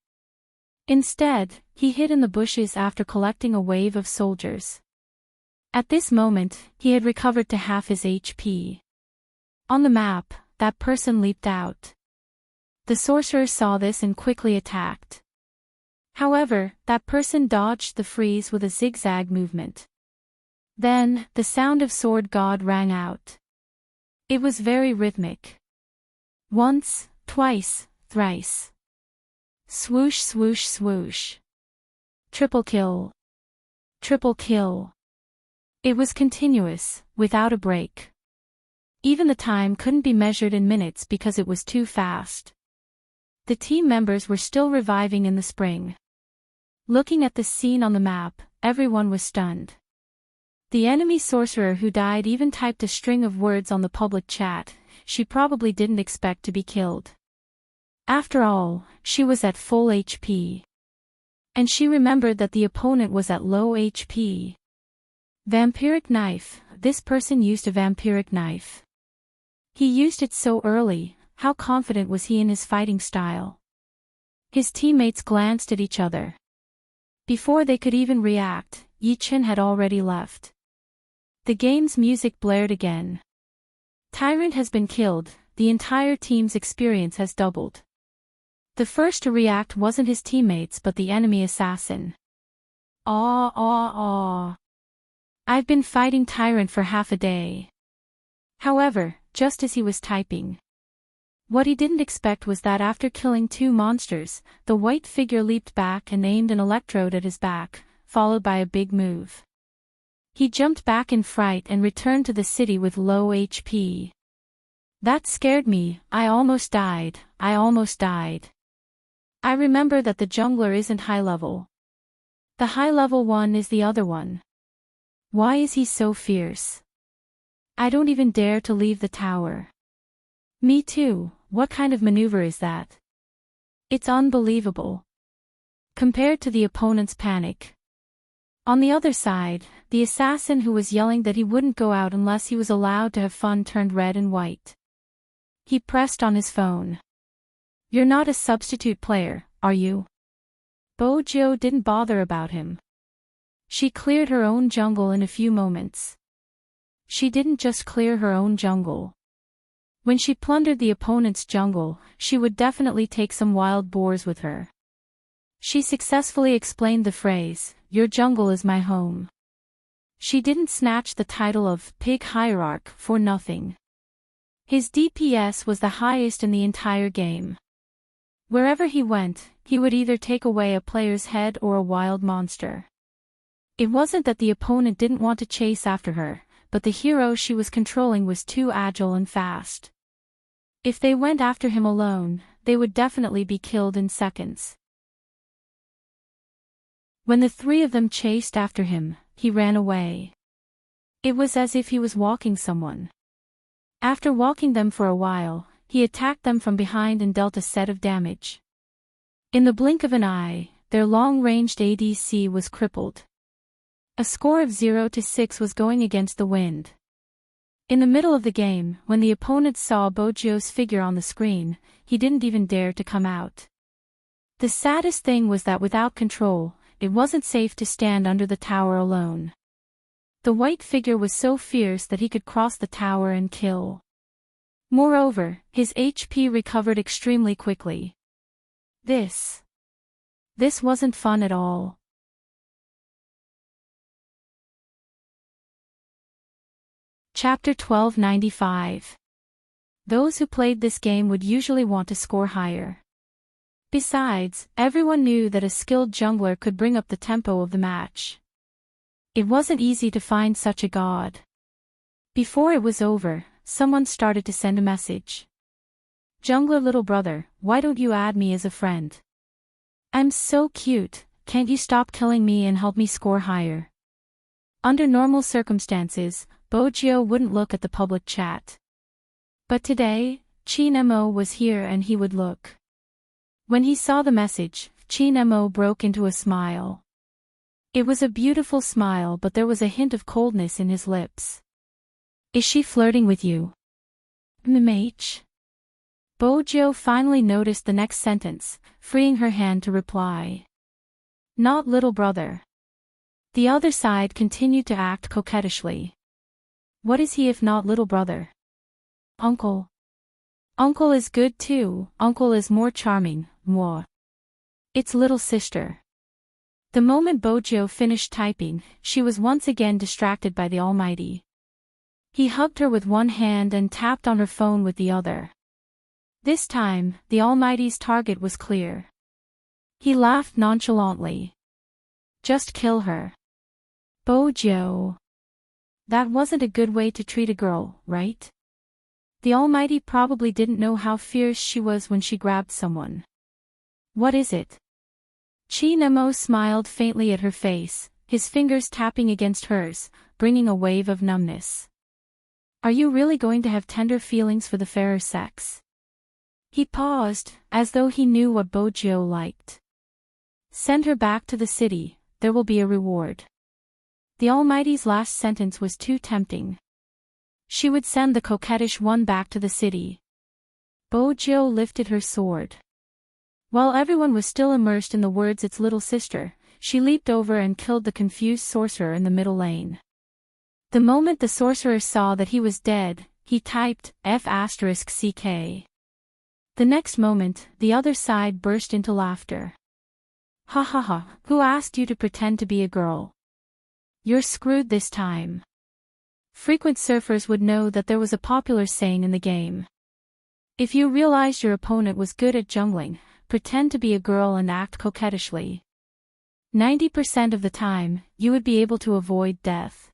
Instead, he hid in the bushes after collecting a wave of soldiers. At this moment, he had recovered to half his HP. On the map, that person leaped out. The sorcerer saw this and quickly attacked. However, that person dodged the freeze with a zigzag movement. Then, the sound of sword god rang out. It was very rhythmic. Once, twice, thrice. Swoosh swoosh swoosh. Triple kill. Triple kill. It was continuous, without a break. Even the time couldn't be measured in minutes because it was too fast. The team members were still reviving in the spring. Looking at the scene on the map, everyone was stunned. The enemy sorcerer who died even typed a string of words on the public chat. She probably didn't expect to be killed. After all, she was at full HP. And she remembered that the opponent was at low HP. Vampiric knife. This person used a vampiric knife. He used it so early. How confident was he in his fighting style? His teammates glanced at each other. Before they could even react, Yi-Chen had already left. The game's music blared again. Tyrant has been killed. The entire team's experience has doubled. The first to react wasn't his teammates but the enemy assassin. I've been fighting Tyrant for half a day. However, just as he was typing. What he didn't expect was that after killing 2 monsters, the white figure leaped back and aimed an electrode at his back, followed by a big move. He jumped back in fright and returned to the city with low HP. That scared me. I almost died. I remember that the jungler isn't high level. The high level one is the other one. Why is he so fierce? I don't even dare to leave the tower. Me too. What kind of maneuver is that? It's unbelievable. Compared to the opponent's panic. On the other side, the assassin who was yelling that he wouldn't go out unless he was allowed to have fun turned red and white. He pressed on his phone. You're not a substitute player, are you? Bojo didn't bother about him. She cleared her own jungle in a few moments. She didn't just clear her own jungle. When she plundered the opponent's jungle, she would definitely take some wild boars with her. She successfully explained the phrase, "Your jungle is my home." She didn't snatch the title of Pig Hierarch for nothing. His DPS was the highest in the entire game. Wherever he went, he would either take away a player's head or a wild monster. It wasn't that the opponent didn't want to chase after her, but the hero she was controlling was too agile and fast. If they went after him alone, they would definitely be killed in seconds. When the 3 of them chased after him, he ran away. It was as if he was walking someone. After walking them for a while, he attacked them from behind and dealt a set of damage. In the blink of an eye, their long-ranged ADC was crippled. A score of 0-6 was going against the wind. In the middle of the game, when the opponent saw Bojo's figure on the screen, he didn't even dare to come out. The saddest thing was that without control, it wasn't safe to stand under the tower alone. The white figure was so fierce that he could cross the tower and kill. Moreover, his HP recovered extremely quickly. This wasn't fun at all. Chapter 1295. Those who played this game would usually want to score higher. Besides, everyone knew that a skilled jungler could bring up the tempo of the match. It wasn't easy to find such a god. Before it was over, someone started to send a message. Jungler little brother, why don't you add me as a friend? I'm so cute, can't you stop killing me and help me score higher? Under normal circumstances, Bojo wouldn't look at the public chat. But today, Chin Mo was here and he would look. When he saw the message, Chin Mo broke into a smile. It was a beautiful smile, but there was a hint of coldness in his lips. Is she flirting with you? MH? Bojo finally noticed the next sentence, freeing her hand to reply. Not little brother. The other side continued to act coquettishly. What is he if not little brother? Uncle. Uncle is good too, uncle is more charming, moi. It's little sister. The moment Bojo finished typing, she was once again distracted by the Almighty. He hugged her with one hand and tapped on her phone with the other. This time, the Almighty's target was clear. He laughed nonchalantly. Just kill her. Bojo. That wasn't a good way to treat a girl, right? The Almighty probably didn't know how fierce she was when she grabbed someone. What is it? Chin Mo smiled faintly at her face, his fingers tapping against hers, bringing a wave of numbness. Are you really going to have tender feelings for the fairer sex? He paused, as though he knew what Bojo liked. Send her back to the city, there will be a reward. The Almighty's last sentence was too tempting. She would send the coquettish one back to the city. Bojo lifted her sword. While everyone was still immersed in the words its little sister, she leaped over and killed the confused sorcerer in the middle lane. The moment the sorcerer saw that he was dead, he typed F***CK. The next moment, the other side burst into laughter. Ha ha ha, who asked you to pretend to be a girl? You're screwed this time. Frequent surfers would know that there was a popular saying in the game. If you realized your opponent was good at jungling, pretend to be a girl and act coquettishly. 90% of the time, you would be able to avoid death.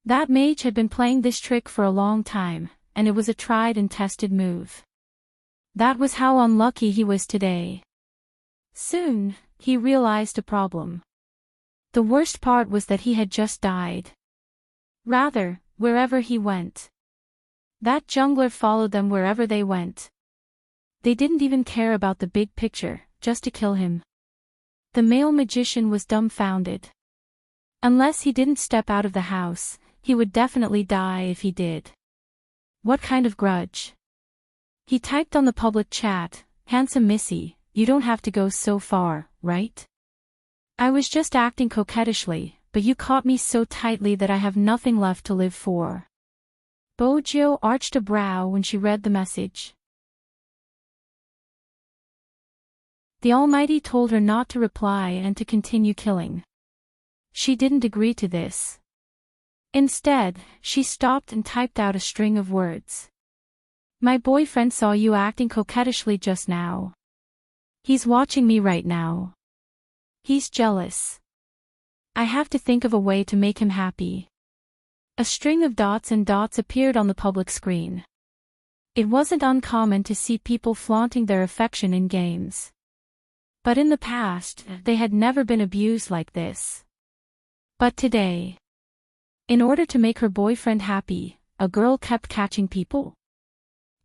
That mage had been playing this trick for a long time, and it was a tried and tested move. That was how unlucky he was today. Soon, he realized a problem. The worst part was that he had just died. Rather, wherever he went. That jungler followed them wherever they went. They didn't even care about the big picture, just to kill him. The male magician was dumbfounded. Unless he didn't step out of the house, he would definitely die if he did. What kind of grudge? He typed on the public chat, handsome missy, you don't have to go so far, right? I was just acting coquettishly, but you caught me so tightly that I have nothing left to live for. Bojo arched a brow when she read the message. The Almighty told her not to reply and to continue killing. She didn't agree to this. Instead, she stopped and typed out a string of words. My boyfriend saw you acting coquettishly just now. He's watching me right now. He's jealous. I have to think of a way to make him happy. A string of dots and dots appeared on the public screen. It wasn't uncommon to see people flaunting their affection in games. But in the past, they had never been abused like this. But today, in order to make her boyfriend happy, a girl kept catching people.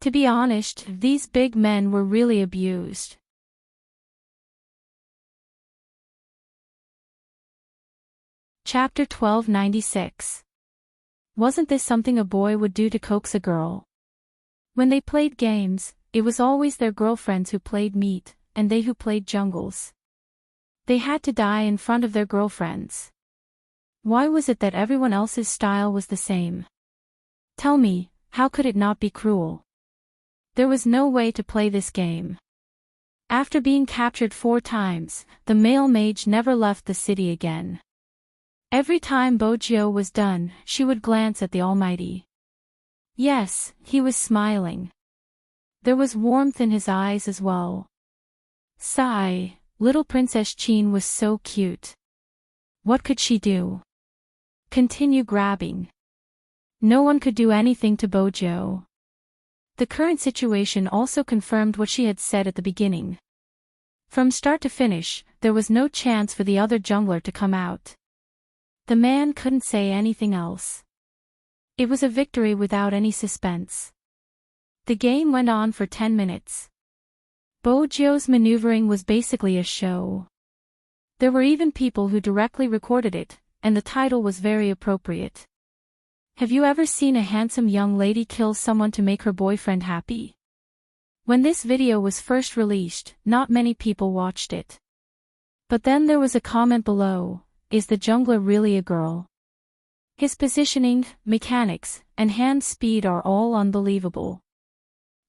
To be honest, these big men were really abused. Chapter 1296. Wasn't this something a boy would do to coax a girl? When they played games, it was always their girlfriends who played meat, and they who played jungles. They had to die in front of their girlfriends. Why was it that everyone else's style was the same? Tell me, how could it not be cruel? There was no way to play this game. After being captured 4 times, the male mage never left the city again. Every time Bojo was done, she would glance at the Almighty. Yes, he was smiling. There was warmth in his eyes as well. Sigh, little Princess Chin was so cute. What could she do? Continue grabbing. No one could do anything to Bojo. The current situation also confirmed what she had said at the beginning. From start to finish, there was no chance for the other jungler to come out. The man couldn't say anything else. It was a victory without any suspense. The game went on for 10 minutes. Bojo's maneuvering was basically a show. There were even people who directly recorded it, and the title was very appropriate. Have you ever seen a handsome young lady kill someone to make her boyfriend happy? When this video was first released, not many people watched it. But then there was a comment below, is the jungler really a girl? His positioning, mechanics, and hand speed are all unbelievable.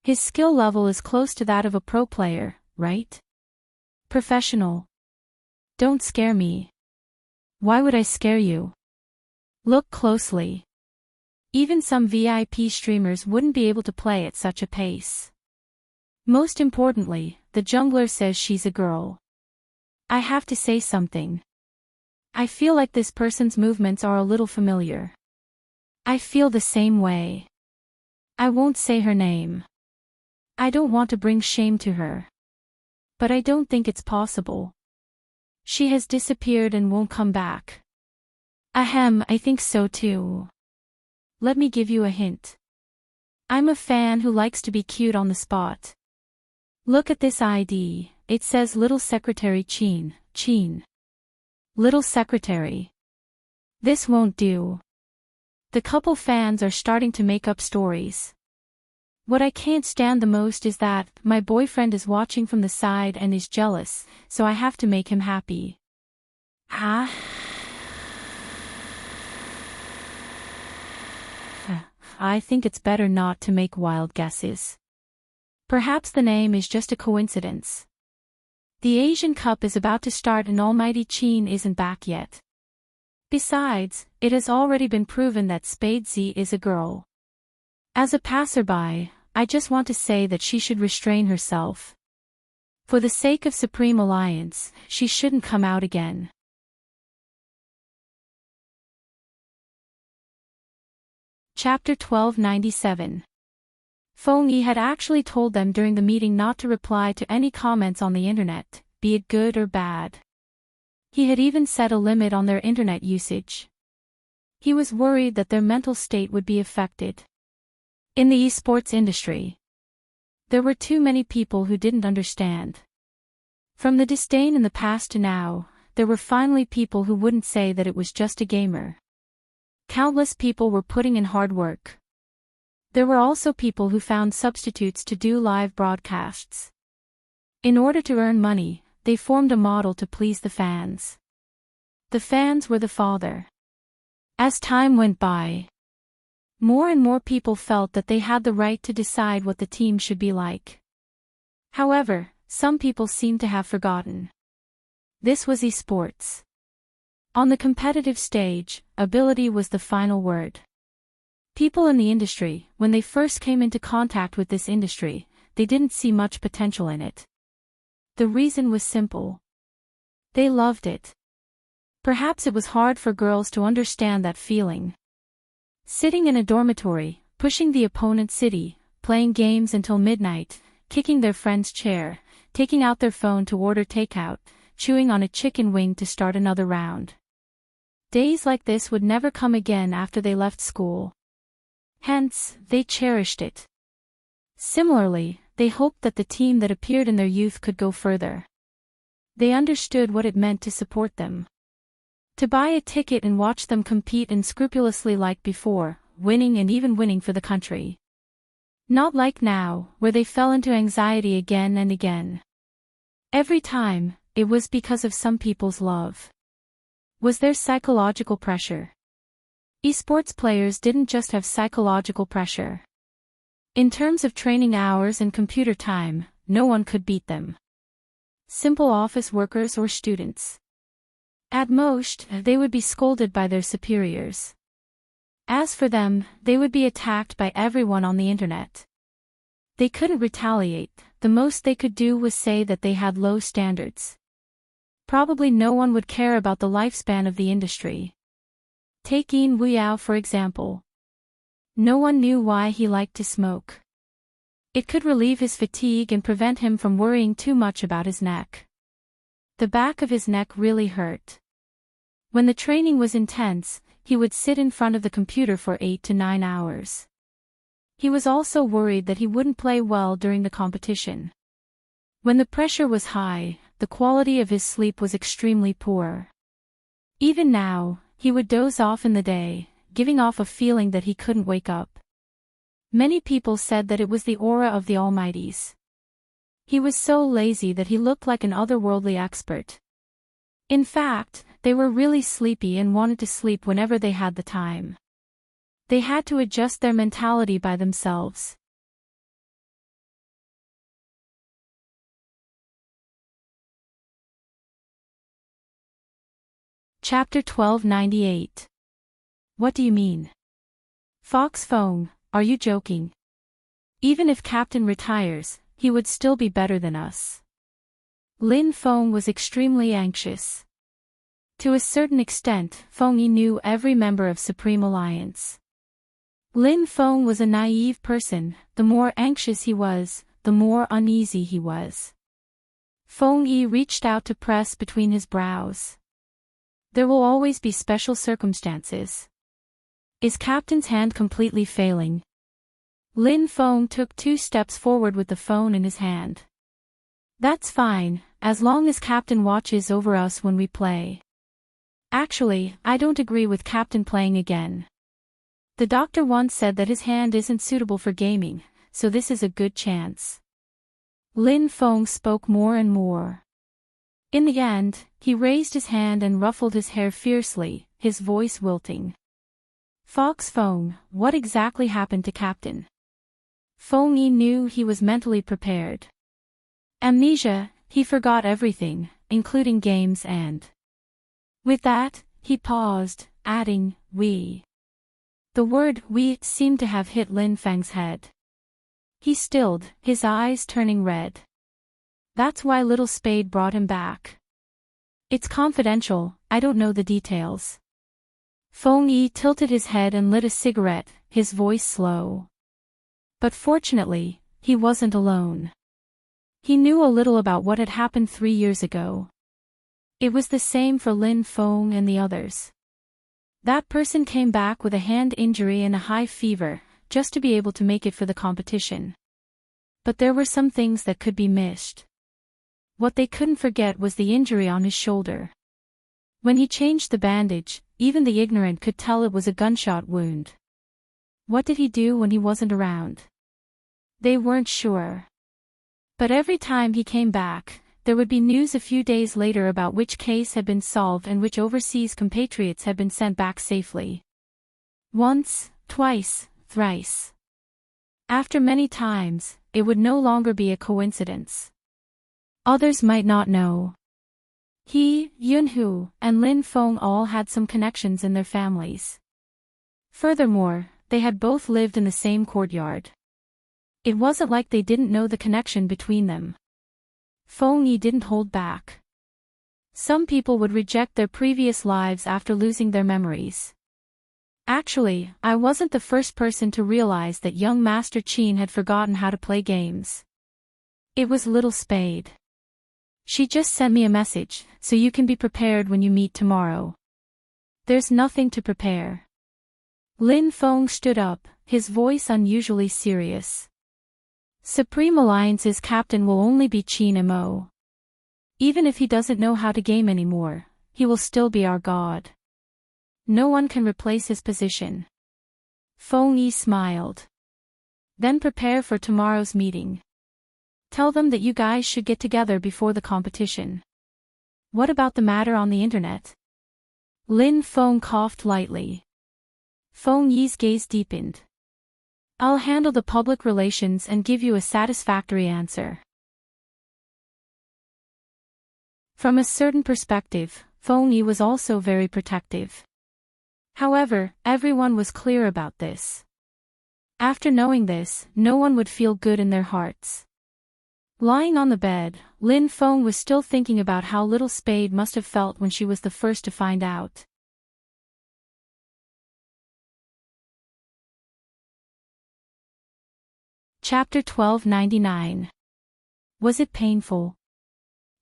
His skill level is close to that of a pro player, right? Professional. Don't scare me. Why would I scare you? Look closely. Even some VIP streamers wouldn't be able to play at such a pace. Most importantly, the jungler says she's a girl. I have to say something. I feel like this person's movements are a little familiar. I feel the same way. I won't say her name. I don't want to bring shame to her. But I don't think it's possible. She has disappeared and won't come back. Ahem, I think so too. Let me give you a hint. I'm a fan who likes to be cute on the spot. Look at this ID, it says Little Secretary Chin. Little Secretary. This won't do. The couple fans are starting to make up stories. What I can't stand the most is that my boyfriend is watching from the side and is jealous, so I have to make him happy. Ah. I think it's better not to make wild guesses. Perhaps the name is just a coincidence. The Asian Cup is about to start and Almighty Chin isn't back yet. Besides, it has already been proven that Spade Z is a girl. As a passerby, I just want to say that she should restrain herself. For the sake of Supreme Alliance, she shouldn't come out again. Chapter 1297. Feng Yi had actually told them during the meeting not to reply to any comments on the internet, be it good or bad. He had even set a limit on their internet usage. He was worried that their mental state would be affected. In the esports industry, there were too many people who didn't understand. From the disdain in the past to now, there were finally people who wouldn't say that it was just a gamer. Countless people were putting in hard work. There were also people who found substitutes to do live broadcasts. In order to earn money, they formed a model to please the fans. The fans were the father. As time went by, more and more people felt that they had the right to decide what the team should be like. However, some people seemed to have forgotten. This was esports. On the competitive stage, ability was the final word. People in the industry, when they first came into contact with this industry, they didn't see much potential in it. The reason was simple. They loved it. Perhaps it was hard for girls to understand that feeling. Sitting in a dormitory, pushing the opponent's city, playing games until midnight, kicking their friend's chair, taking out their phone to order takeout, chewing on a chicken wing to start another round. Days like this would never come again after they left school. Hence, they cherished it. Similarly, they hoped that the team that appeared in their youth could go further. They understood what it meant to support them. To buy a ticket and watch them compete unscrupulously like before, winning and even winning for the country. Not like now, where they fell into anxiety again and again. Every time, it was because of some people's love. Was there psychological pressure? Esports players didn't just have psychological pressure. In terms of training hours and computer time, no one could beat them. Simple office workers or students. At most, they would be scolded by their superiors. As for them, they would be attacked by everyone on the internet. They couldn't retaliate, the most they could do was say that they had low standards. Probably no one would care about the lifespan of the industry. Take Yin Wuyao for example. No one knew why he liked to smoke. It could relieve his fatigue and prevent him from worrying too much about his neck. The back of his neck really hurt. When the training was intense, he would sit in front of the computer for 8 to 9 hours. He was also worried that he wouldn't play well during the competition. When the pressure was high, the quality of his sleep was extremely poor. Even now, he would doze off in the day, giving off a feeling that he couldn't wake up. Many people said that it was the aura of the Almighties. He was so lazy that he looked like an otherworldly expert. In fact, they were really sleepy and wanted to sleep whenever they had the time. They had to adjust their mentality by themselves. Chapter 1298. What do you mean? Fox Fong, are you joking? Even if Captain retires, he would still be better than us. Lin Fong was extremely anxious. To a certain extent, Fong Yi knew every member of Supreme Alliance. Lin Fong was a naive person. The more anxious he was, the more uneasy he was. Fong Yi reached out to press between his brows. There will always be special circumstances. Is Captain's hand completely failing? Lin Fong took 2 steps forward with the phone in his hand. That's fine, as long as Captain watches over us when we play. Actually, I don't agree with Captain playing again. The doctor once said that his hand isn't suitable for gaming, so this is a good chance. Lin Fong spoke more and more. In the end, he raised his hand and ruffled his hair fiercely, his voice wilting. Fox Fong, what exactly happened to Captain? Fong Yi knew he was mentally prepared. Amnesia, he forgot everything, including games and... With that, he paused, adding, we. The word we seemed to have hit Lin Feng's head. He stilled, his eyes turning red. That's why Little Spade brought him back. It's confidential, I don't know the details. Fong Yi tilted his head and lit a cigarette, his voice slow. But fortunately, he wasn't alone. He knew a little about what had happened 3 years ago. It was the same for Lin Fong and the others. That person came back with a hand injury and a high fever, just to be able to make it for the competition. But there were some things that could be missed. What they couldn't forget was the injury on his shoulder. When he changed the bandage, even the ignorant could tell it was a gunshot wound. What did he do when he wasn't around? They weren't sure. But every time he came back, there would be news a few days later about which case had been solved and which overseas compatriots had been sent back safely. Once, twice, thrice. After many times, it would no longer be a coincidence. Others might not know. He, Yunhu, and Lin Fong all had some connections in their families. Furthermore, they had both lived in the same courtyard. It wasn't like they didn't know the connection between them. Fong Yi didn't hold back. Some people would reject their previous lives after losing their memories. Actually, I wasn't the first person to realize that young Master Qin had forgotten how to play games. It was Little Spade. She just sent me a message, so you can be prepared when you meet tomorrow. There's nothing to prepare. Lin Fong stood up, his voice unusually serious. Supreme Alliance's captain will only be Qin Mo. Even if he doesn't know how to game anymore, he will still be our god. No one can replace his position. Fong Yi smiled. Then prepare for tomorrow's meeting. Tell them that you guys should get together before the competition. What about the matter on the internet? Lin Fong coughed lightly. Fong Yi's gaze deepened. I'll handle the public relations and give you a satisfactory answer. From a certain perspective, Fong Yi was also very protective. However, everyone was clear about this. After knowing this, no one would feel good in their hearts. Lying on the bed, Lin Fong was still thinking about how Little Spade must have felt when she was the first to find out. Chapter 1299. Was it painful?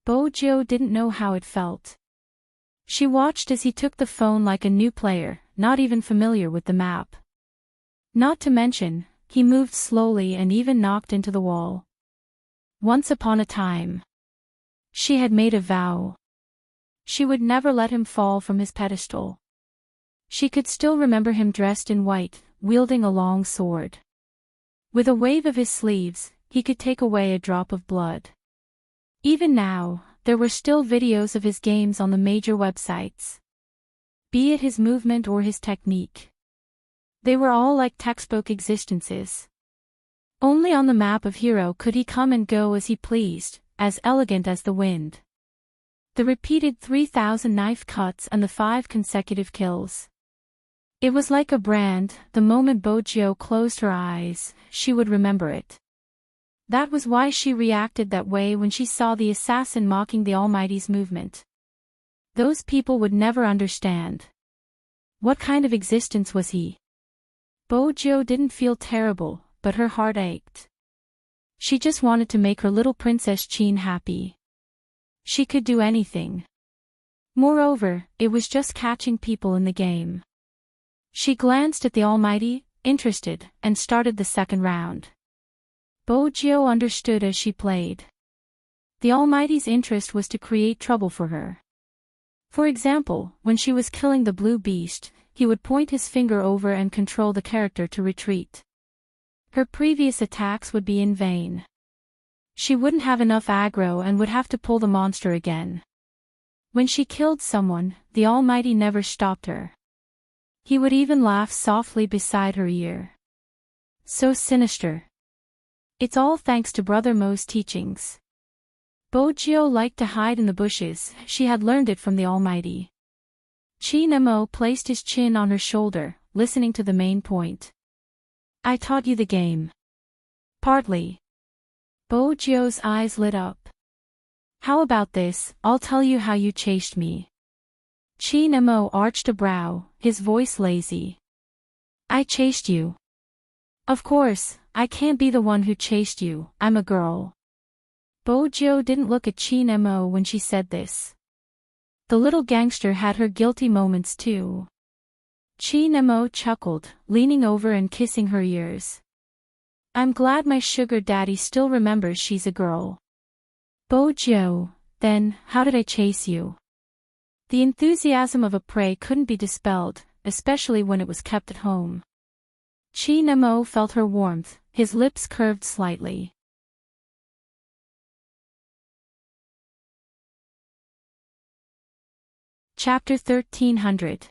Bojo didn't know how it felt. She watched as he took the phone like a new player, not even familiar with the map. Not to mention, he moved slowly and even knocked into the wall. Once upon a time, she had made a vow. She would never let him fall from his pedestal. She could still remember him dressed in white, wielding a long sword. With a wave of his sleeves, he could take away a drop of blood. Even now, there were still videos of his games on the major websites. Be it his movement or his technique. They were all like textbook existences. Only on the map of Hero could he come and go as he pleased, as elegant as the wind. The repeated 3,000 knife cuts and the 5 consecutive kills. It was like a brand. The moment Bojo closed her eyes, she would remember it. That was why she reacted that way when she saw the assassin mocking the Almighty's movement. Those people would never understand. What kind of existence was he? Bojo didn't feel terrible, but her heart ached. She just wanted to make her little Princess Chin happy. She could do anything. Moreover, it was just catching people in the game. She glanced at the Almighty, interested, and started the second round. Bojo understood as she played. The Almighty's interest was to create trouble for her. For example, when she was killing the blue beast, he would point his finger over and control the character to retreat. Her previous attacks would be in vain. She wouldn't have enough aggro and would have to pull the monster again. When she killed someone, the Almighty never stopped her. He would even laugh softly beside her ear. So sinister. It's all thanks to Brother Mo's teachings. Bojo liked to hide in the bushes. She had learned it from the Almighty. Chin Mo placed his chin on her shoulder, listening to the main point. I taught you the game. Partly. Bojo's eyes lit up. How about this? I'll tell you how you chased me. Chin Mo arched a brow, his voice lazy. I chased you. Of course, I can't be the one who chased you, I'm a girl. Bojo didn't look at Chin Mo when she said this. The little gangster had her guilty moments too. Chin Mo chuckled, leaning over and kissing her ears. I'm glad my sugar daddy still remembers she's a girl. Bojo, then, how did I chase you? The enthusiasm of a prey couldn't be dispelled, especially when it was kept at home. Chin Mo felt her warmth, his lips curved slightly. Chapter 1300.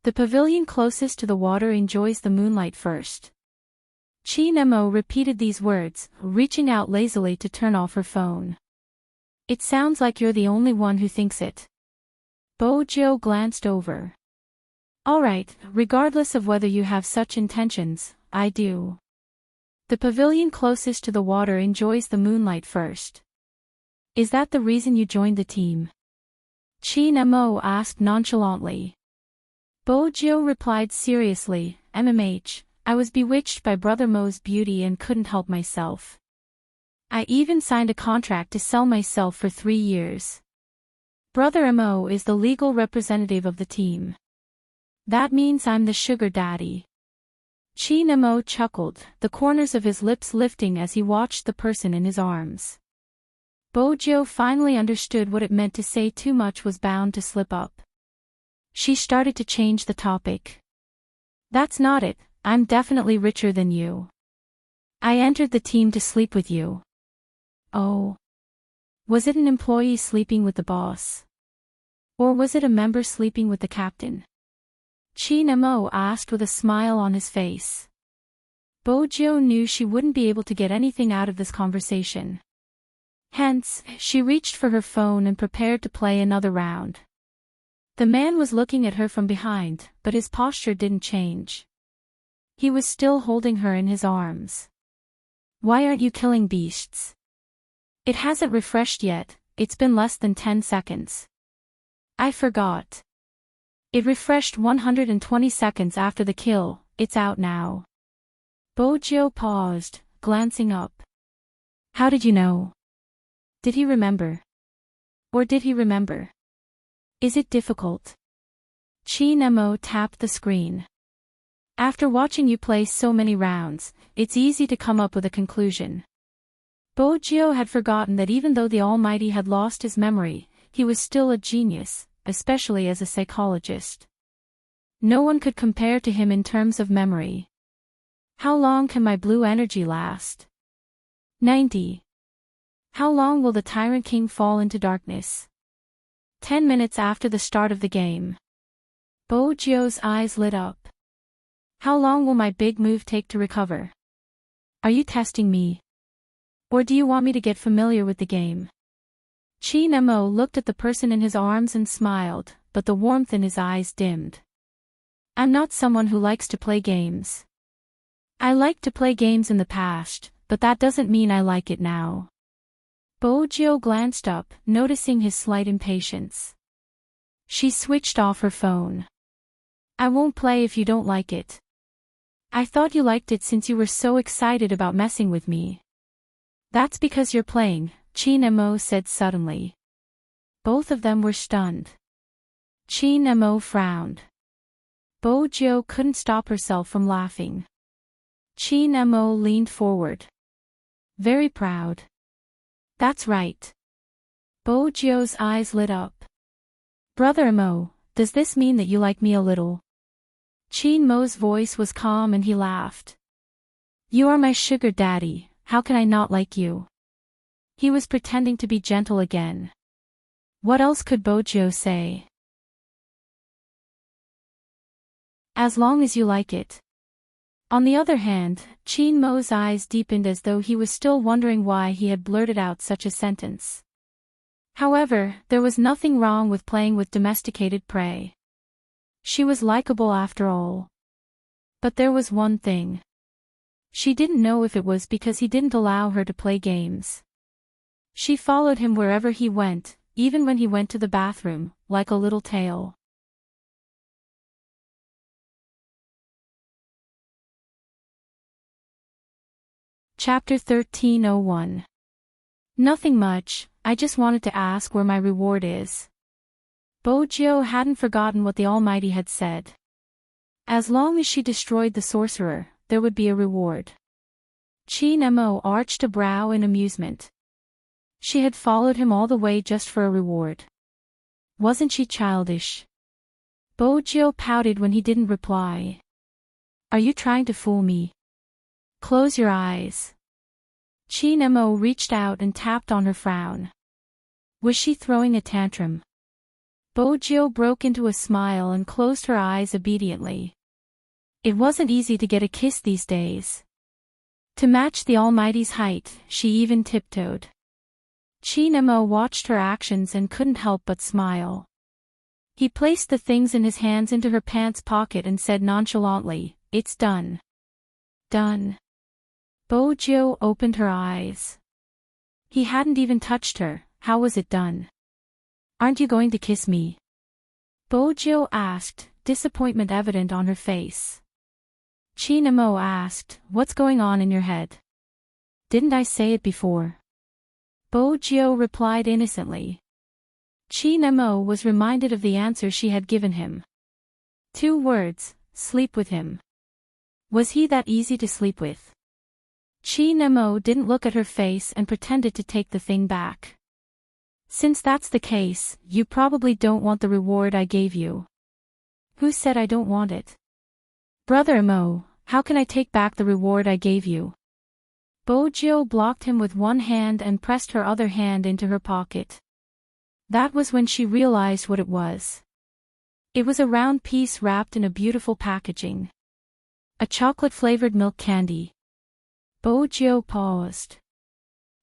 The pavilion closest to the water enjoys the moonlight first. Chin Mo repeated these words, reaching out lazily to turn off her phone. It sounds like you're the only one who thinks it. Bojo glanced over. Alright, regardless of whether you have such intentions, I do. The pavilion closest to the water enjoys the moonlight first. Is that the reason you joined the team? Chin Mo asked nonchalantly. Bojo replied seriously, MMH, I was bewitched by Brother Mo's beauty and couldn't help myself. I even signed a contract to sell myself for 3 years. Brother Mo is the legal representative of the team. That means I'm the sugar daddy. Chin Mo chuckled, the corners of his lips lifting as he watched the person in his arms. Bojo finally understood what it meant to say too much was bound to slip up. She started to change the topic. That's not it, I'm definitely richer than you. I entered the team to sleep with you. Oh. Was it an employee sleeping with the boss? Or was it a member sleeping with the captain? Chin Mo asked with a smile on his face. Bojo knew she wouldn't be able to get anything out of this conversation. Hence, she reached for her phone and prepared to play another round. The man was looking at her from behind, but his posture didn't change. He was still holding her in his arms. Why aren't you killing beasts? It hasn't refreshed yet, it's been less than 10 seconds. I forgot. It refreshed 120 seconds after the kill, it's out now. Bojo paused, glancing up. How did you know? Did he remember? Or did he remember? Is it difficult? Chin Mo tapped the screen. After watching you play so many rounds, it's easy to come up with a conclusion. Bojiu had forgotten that even though the Almighty had lost his memory, he was still a genius, especially as a psychologist. No one could compare to him in terms of memory. How long can my blue energy last? 90. How long will the Tyrant King fall into darkness? 10 minutes after the start of the game. Bojiu's eyes lit up. How long will my big move take to recover? Are you testing me? Or do you want me to get familiar with the game? Chin Mo looked at the person in his arms and smiled, but the warmth in his eyes dimmed. I'm not someone who likes to play games. I liked to play games in the past, but that doesn't mean I like it now. Bojiu glanced up, noticing his slight impatience. She switched off her phone. I won't play if you don't like it. I thought you liked it since you were so excited about messing with me. That's because you're playing, Chin Mo said suddenly. Both of them were stunned. Chin Mo frowned. Bojiu couldn't stop herself from laughing. Chin Mo leaned forward. Very proud. That's right. Bojiu's eyes lit up. Brother Mo, does this mean that you like me a little? Chin Mo's voice was calm and he laughed. You are my sugar daddy, how can I not like you? He was pretending to be gentle again. What else could Bojiu say? As long as you like it. On the other hand, Chin Mo's eyes deepened as though he was still wondering why he had blurted out such a sentence. However, there was nothing wrong with playing with domesticated prey. She was likable after all. But there was one thing. She didn't know if it was because he didn't allow her to play games. She followed him wherever he went, even when he went to the bathroom, like a little tail. Chapter 1301. Nothing much, I just wanted to ask where my reward is. Bojiu hadn't forgotten what the Almighty had said. As long as she destroyed the sorcerer, there would be a reward. Chin Mo arched a brow in amusement. She had followed him all the way just for a reward. Wasn't she childish? Bojiu pouted when he didn't reply. Are you trying to fool me? Close your eyes. Chin Mo reached out and tapped on her frown. Was she throwing a tantrum? Bojiu broke into a smile and closed her eyes obediently. It wasn't easy to get a kiss these days. To match the Almighty's height, she even tiptoed. Chin Mo watched her actions and couldn't help but smile. He placed the things in his hands into her pants pocket and said nonchalantly, "It's done." Done. Bojiu opened her eyes. He hadn't even touched her, how was it done? Aren't you going to kiss me? Bojiu asked, disappointment evident on her face. Chin Mo asked, what's going on in your head? Didn't I say it before? Bojiu replied innocently. Chin Mo was reminded of the answer she had given him. 2 words, sleep with him. Was he that easy to sleep with? Chin Mo didn't look at her face and pretended to take the thing back. Since that's the case, you probably don't want the reward I gave you. Who said I don't want it? Brother Mo, how can I take back the reward I gave you? Bojiu blocked him with one hand and pressed her other hand into her pocket. That was when she realized what it was. It was a round piece wrapped in a beautiful packaging. A chocolate-flavored milk candy. Bojiu paused.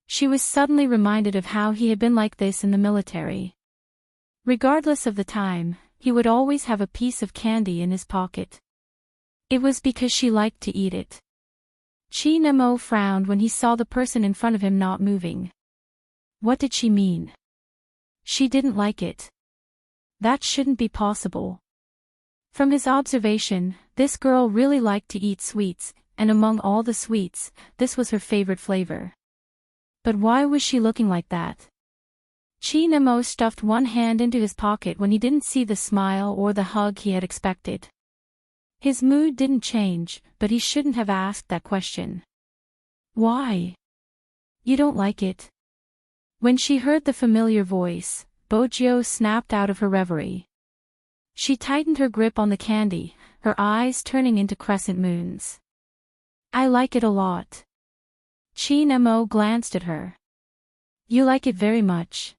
She was suddenly reminded of how he had been like this in the military. Regardless of the time, he would always have a piece of candy in his pocket. It was because she liked to eat it. Chin Mo frowned when he saw the person in front of him not moving. What did she mean? She didn't like it. That shouldn't be possible. From his observation, this girl really liked to eat sweets, and among all the sweets, this was her favorite flavor. But why was she looking like that? Chi Nemo stuffed one hand into his pocket when he didn't see the smile or the hug he had expected. His mood didn't change, but he shouldn't have asked that question. Why? You don't like it? When she heard the familiar voice, Bojo snapped out of her reverie. She tightened her grip on the candy, her eyes turning into crescent moons. I like it a lot. Chi Nemo glanced at her. You like it very much.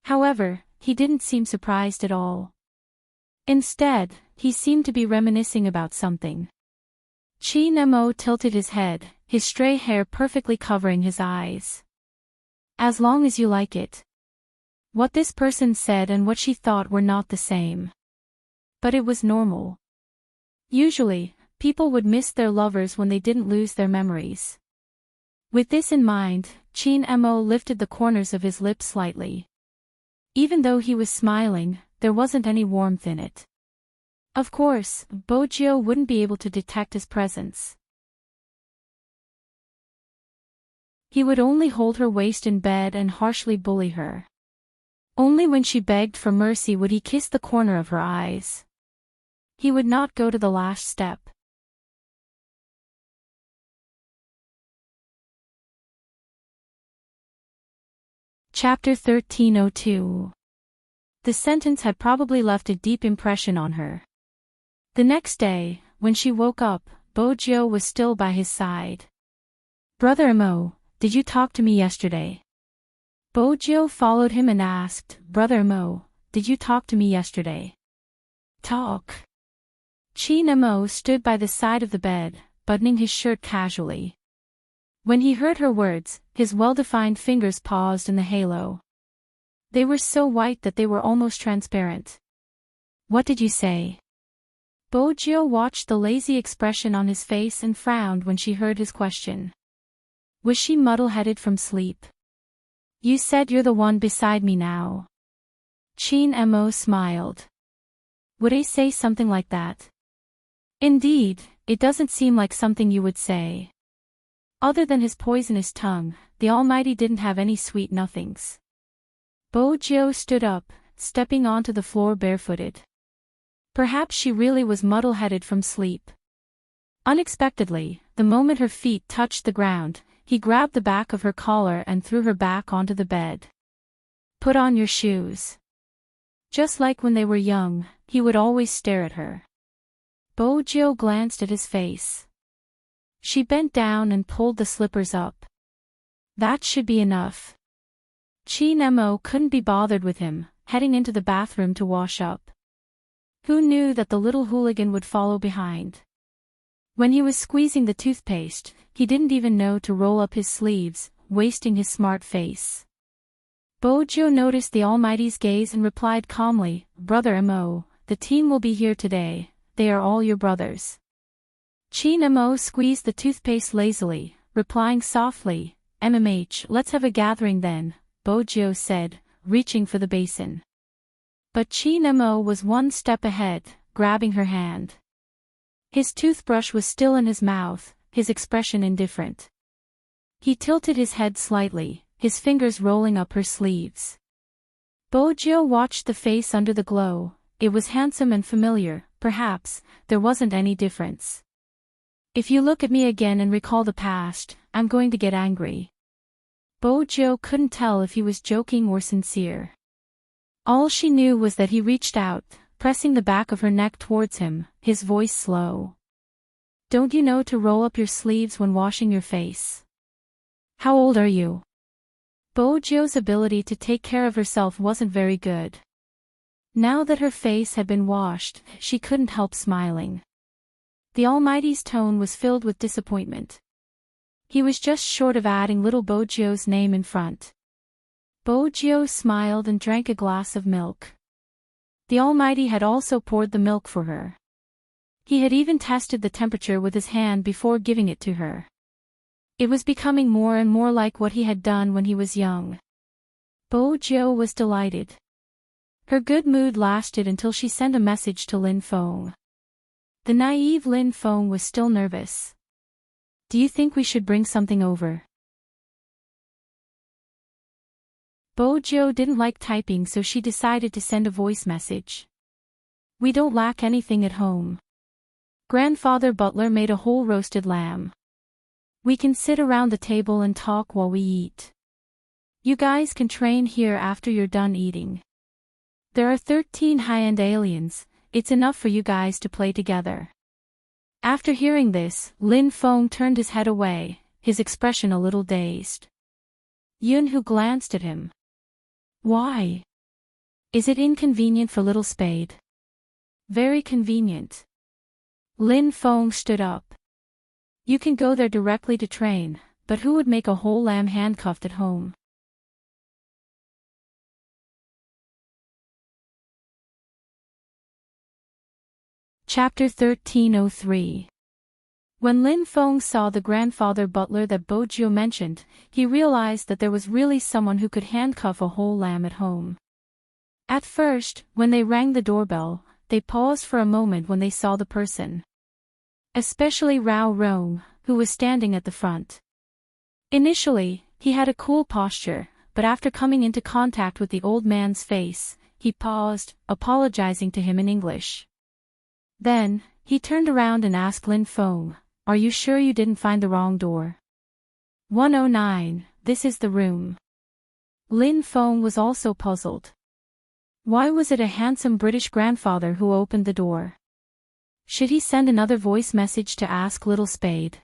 However, he didn't seem surprised at all. Instead, he seemed to be reminiscing about something. Chi Nemo tilted his head, his stray hair perfectly covering his eyes. As long as you like it. What this person said and what she thought were not the same. But it was normal. Usually, people would miss their lovers when they didn't lose their memories. With this in mind, Chi Nemo lifted the corners of his lips slightly. Even though he was smiling, there wasn't any warmth in it. Of course, Bojo wouldn't be able to detect his presence. He would only hold her waist in bed and harshly bully her. Only when she begged for mercy would he kiss the corner of her eyes. He would not go to the last step. Chapter 1302. The sentence had probably left a deep impression on her. The next day, when she woke up, Bojo was still by his side. Brother Amo, did you talk to me yesterday? Bojo followed him and asked, Brother Amo, did you talk to me yesterday? Talk. Chi Nemo stood by the side of the bed, buttoning his shirt casually. When he heard her words, his well-defined fingers paused in the halo. They were so white that they were almost transparent. What did you say? Bojo watched the lazy expression on his face and frowned when she heard his question. Was she muddle-headed from sleep? You said you're the one beside me now. Chi Nemo smiled. Would I say something like that? Indeed, it doesn't seem like something you would say. Other than his poisonous tongue, the Almighty didn't have any sweet nothings. Bojo stood up, stepping onto the floor barefooted. Perhaps she really was muddle-headed from sleep. Unexpectedly, the moment her feet touched the ground, he grabbed the back of her collar and threw her back onto the bed. Put on your shoes. Just like when they were young, he would always stare at her. Bojo glanced at his face. She bent down and pulled the slippers up. That should be enough. Chi Nemo couldn't be bothered with him, heading into the bathroom to wash up. Who knew that the little hooligan would follow behind? When he was squeezing the toothpaste, he didn't even know to roll up his sleeves, wasting his smart face. Bojo noticed the Almighty's gaze and replied calmly, Brother Amo, the team will be here today, they are all your brothers. Chi Nemo squeezed the toothpaste lazily, replying softly, MMH, let's have a gathering then, Bojo said, reaching for the basin. But Chi Nemo was one step ahead, grabbing her hand. His toothbrush was still in his mouth, his expression indifferent. He tilted his head slightly, his fingers rolling up her sleeves. Bojo watched the face under the glow. It was handsome and familiar, perhaps, there wasn't any difference. If you look at me again and recall the past, I'm going to get angry. Bojo couldn't tell if he was joking or sincere. All she knew was that he reached out, pressing the back of her neck towards him, his voice slow. Don't you know to roll up your sleeves when washing your face? How old are you? Bojo's ability to take care of herself wasn't very good. Now that her face had been washed, she couldn't help smiling. The Almighty's tone was filled with disappointment. He was just short of adding little Bojo's name in front. Bojo smiled and drank a glass of milk. The Almighty had also poured the milk for her. He had even tested the temperature with his hand before giving it to her. It was becoming more and more like what he had done when he was young. Bojo was delighted. Her good mood lasted until she sent a message to Lin Feng. The naive Lin Feng was still nervous. Do you think we should bring something over? Bojo didn't like typing, so she decided to send a voice message. We don't lack anything at home. Grandfather Butler made a whole roasted lamb. We can sit around the table and talk while we eat. You guys can train here after you're done eating. There are 13 high-end aliens, it's enough for you guys to play together. After hearing this, Lin Feng turned his head away, his expression a little dazed. Yunhu glanced at him. Why? Is it inconvenient for Little Spade? Very convenient. Lin Feng stood up. You can go there directly to train, but who would make a whole lamb handcuffed at home? Chapter 1303. When Lin Feng saw the grandfather butler that Bojo mentioned, he realized that there was really someone who could handcuff a whole lamb at home. At first, when they rang the doorbell, they paused for a moment when they saw the person. Especially Rao Rong, who was standing at the front. Initially, he had a cool posture, but after coming into contact with the old man's face, he paused, apologizing to him in English. Then, he turned around and asked Lin Feng, "Are you sure you didn't find the wrong door?" 109, this is the room. Lin Feng was also puzzled. Why was it a handsome British grandfather who opened the door? Should he send another voice message to ask Little Spade?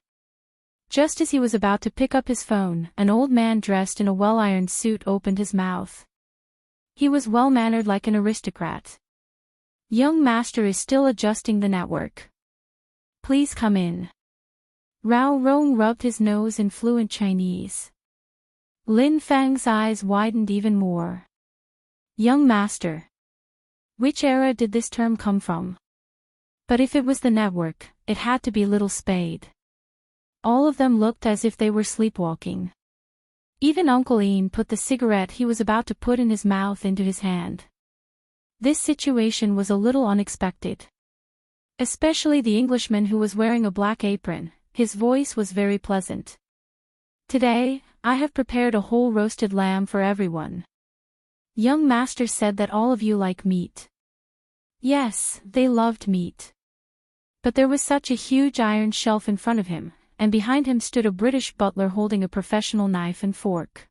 Just as he was about to pick up his phone, an old man dressed in a well-ironed suit opened his mouth. He was well-mannered like an aristocrat. Young master is still adjusting the network. Please come in. Rao Rong rubbed his nose in fluent Chinese. Lin Feng's eyes widened even more. Young master. Which era did this term come from? But if it was the network, it had to be Little Spade. All of them looked as if they were sleepwalking. Even Uncle Ian put the cigarette he was about to put in his mouth into his hand. This situation was a little unexpected. Especially the Englishman who was wearing a black apron, his voice was very pleasant. Today, I have prepared a whole roasted lamb for everyone. Young master said that all of you like meat. Yes, they loved meat. But there was such a huge iron shelf in front of him, and behind him stood a British butler holding a professional knife and fork.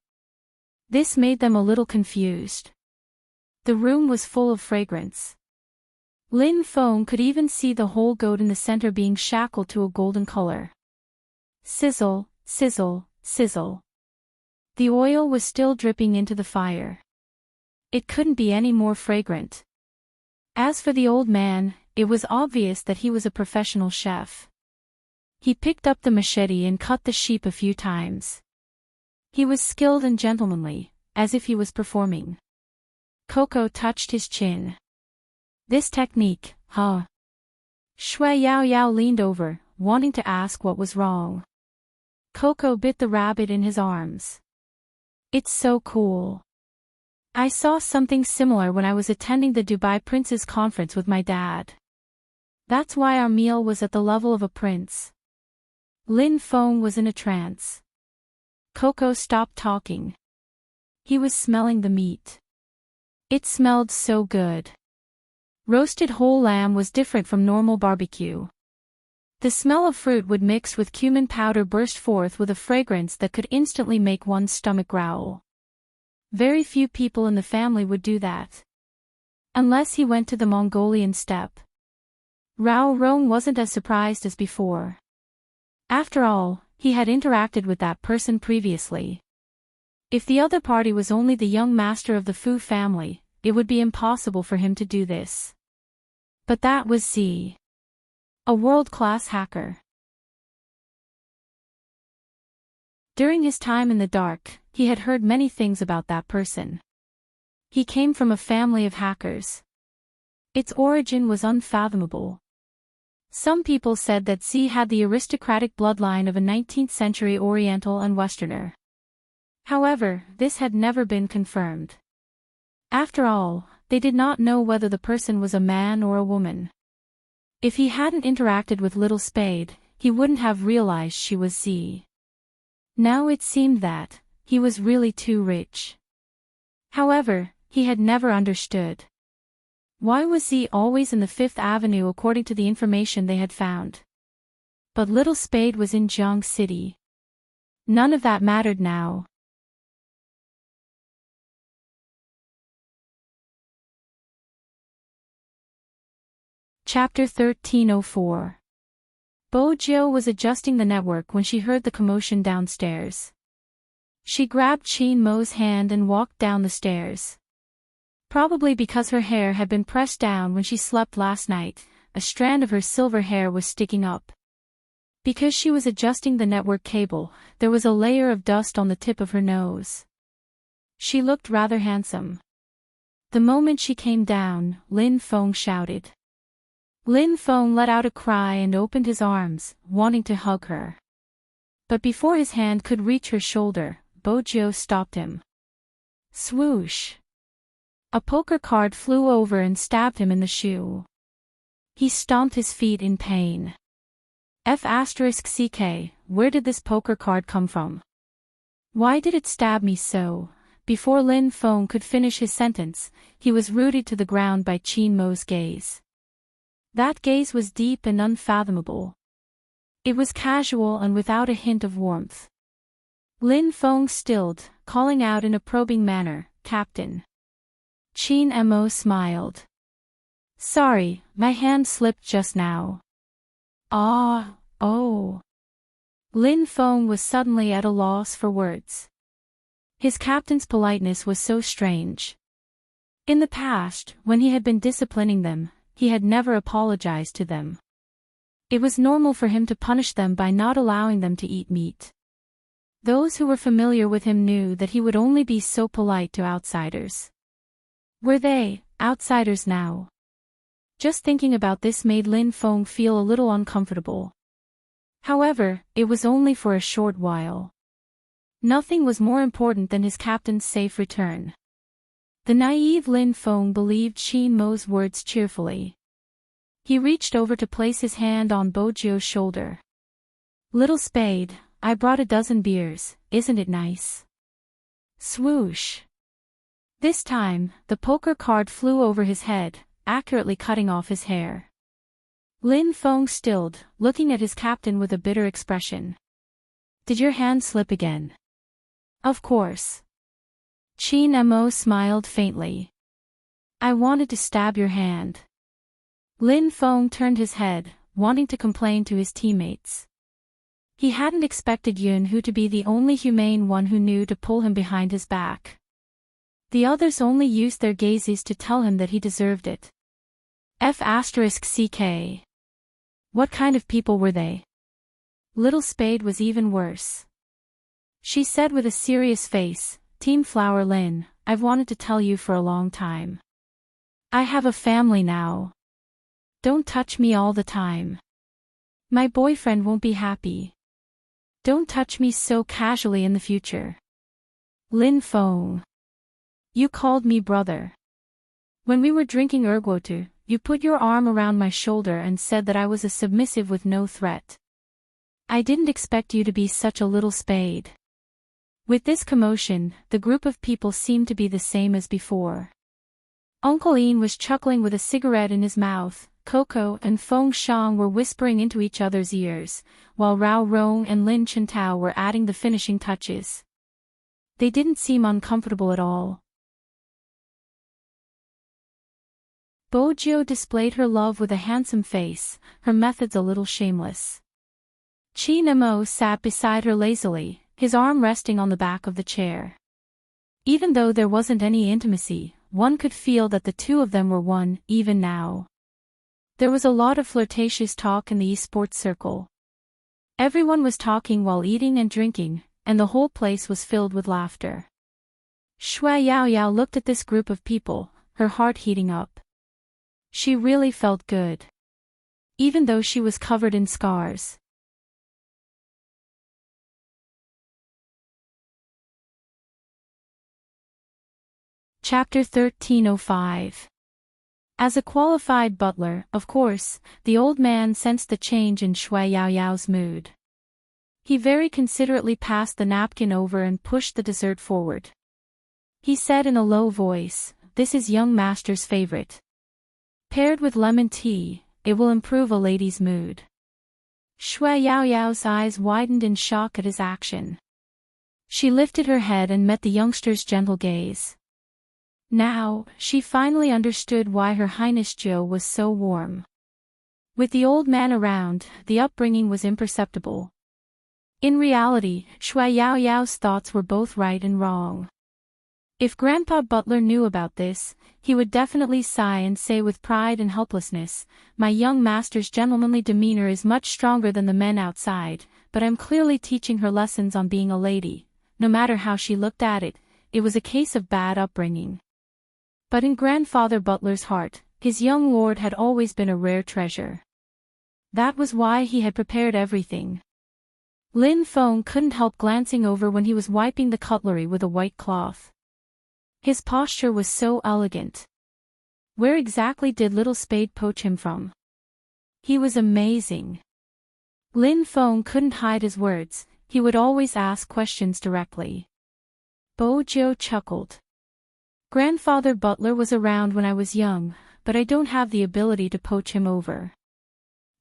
This made them a little confused. The room was full of fragrance. Lin Feng could even see the whole goat in the center being shackled to a golden color. Sizzle, sizzle, sizzle. The oil was still dripping into the fire. It couldn't be any more fragrant. As for the old man, it was obvious that he was a professional chef. He picked up the machete and cut the sheep a few times. He was skilled and gentlemanly, as if he was performing. Coco touched his chin. This technique, huh? Shui Yao Yao leaned over, wanting to ask what was wrong. Coco bit the rabbit in his arms. It's so cool. I saw something similar when I was attending the Dubai Prince's conference with my dad. That's why our meal was at the level of a prince. Lin Feng was in a trance. Coco stopped talking. He was smelling the meat. It smelled so good. Roasted whole lamb was different from normal barbecue. The smell of fruit would mix with cumin powder burst forth with a fragrance that could instantly make one's stomach growl. Very few people in the family would do that. Unless he went to the Mongolian steppe. Rao Rong wasn't as surprised as before. After all, he had interacted with that person previously. If the other party was only the young master of the Fu family, it would be impossible for him to do this. But that was Z. A world-class hacker. During his time in the dark, he had heard many things about that person. He came from a family of hackers. Its origin was unfathomable. Some people said that Z had the aristocratic bloodline of a 19th century Oriental and Westerner. However, this had never been confirmed. After all, they did not know whether the person was a man or a woman. If he hadn't interacted with Little Spade, he wouldn't have realized she was Z. Now it seemed that he was really too rich. However, he had never understood. Why was Z always in the Fifth Avenue according to the information they had found? But Little Spade was in Jiang City. None of that mattered now. Chapter 1304. Bojo was adjusting the network when she heard the commotion downstairs. She grabbed Qin Mo's hand and walked down the stairs. Probably because her hair had been pressed down when she slept last night, a strand of her silver hair was sticking up. Because she was adjusting the network cable, there was a layer of dust on the tip of her nose. She looked rather handsome. The moment she came down, Lin Feng shouted. Lin Feng let out a cry and opened his arms, wanting to hug her. But before his hand could reach her shoulder, Bojo stopped him. Swoosh! A poker card flew over and stabbed him in the shoe. He stomped his feet in pain. F***ck, where did this poker card come from? Why did it stab me so? Before Lin Feng could finish his sentence, he was rooted to the ground by Qin Mo's gaze. That gaze was deep and unfathomable. It was casual and without a hint of warmth. Lin Feng stilled, calling out in a probing manner, "Captain." Qin Mo smiled. "Sorry, my hand slipped just now." Oh. Lin Feng was suddenly at a loss for words. His captain's politeness was so strange. In the past, when he had been disciplining them, he had never apologized to them. It was normal for him to punish them by not allowing them to eat meat. Those who were familiar with him knew that he would only be so polite to outsiders. Were they outsiders now? Just thinking about this made Lin Feng feel a little uncomfortable. However, it was only for a short while. Nothing was more important than his captain's safe return. The naive Lin Feng believed Qin Mo's words cheerfully. He reached over to place his hand on Bojo's shoulder. "Little Spade, I brought a dozen beers, isn't it nice?" Swoosh! This time, the poker card flew over his head, accurately cutting off his hair. Lin Feng stilled, looking at his captain with a bitter expression. "Did your hand slip again?" "Of course." Qin Mo smiled faintly. "I wanted to stab your hand." Lin Feng turned his head, wanting to complain to his teammates. He hadn't expected Yun Hu to be the only humane one who knew to pull him behind his back. The others only used their gazes to tell him that he deserved it. F***ck. What kind of people were they? Little Spade was even worse. She said with a serious face, "Team Flower Lin, I've wanted to tell you for a long time. I have a family now. Don't touch me all the time. My boyfriend won't be happy. Don't touch me so casually in the future." Lin Feng. "You called me brother. When we were drinking ergotu, you put your arm around my shoulder and said that I was a submissive with no threat. I didn't expect you to be such a little spade." With this commotion, the group of people seemed to be the same as before. Uncle Ian was chuckling with a cigarette in his mouth, Coco and Feng Shang were whispering into each other's ears, while Rao Rong and Lin Chintao were adding the finishing touches. They didn't seem uncomfortable at all. Bojo displayed her love with a handsome face, her methods a little shameless. Qin Mo sat beside her lazily, his arm resting on the back of the chair. Even though there wasn't any intimacy, one could feel that the two of them were one, even now. There was a lot of flirtatious talk in the esports circle. Everyone was talking while eating and drinking, and the whole place was filled with laughter. Shui Yaoyao looked at this group of people, her heart heating up. She really felt good. Even though she was covered in scars. Chapter 1305. As a qualified butler, of course, the old man sensed the change in Shui Yaoyao's mood. He very considerately passed the napkin over and pushed the dessert forward. He said in a low voice, "This is young master's favorite. Paired with lemon tea, it will improve a lady's mood." Shui Yaoyao's eyes widened in shock at his action. She lifted her head and met the youngster's gentle gaze. Now, she finally understood why Her Highness Zhou was so warm. With the old man around, the upbringing was imperceptible. In reality, Shui Yaoyao's thoughts were both right and wrong. If Grandpa Butler knew about this, he would definitely sigh and say with pride and helplessness, "My young master's gentlemanly demeanor is much stronger than the men outside, but I'm clearly teaching her lessons on being a lady." No matter how she looked at it, it was a case of bad upbringing. But in Grandfather Butler's heart, his young lord had always been a rare treasure. That was why he had prepared everything. Lin Feng couldn't help glancing over when he was wiping the cutlery with a white cloth. His posture was so elegant. Where exactly did Little Spade poach him from? He was amazing. Lin Feng couldn't hide his words, he would always ask questions directly. Bo Jiu chuckled. Grandfather Butler was around when I was young, but I don't have the ability to poach him over.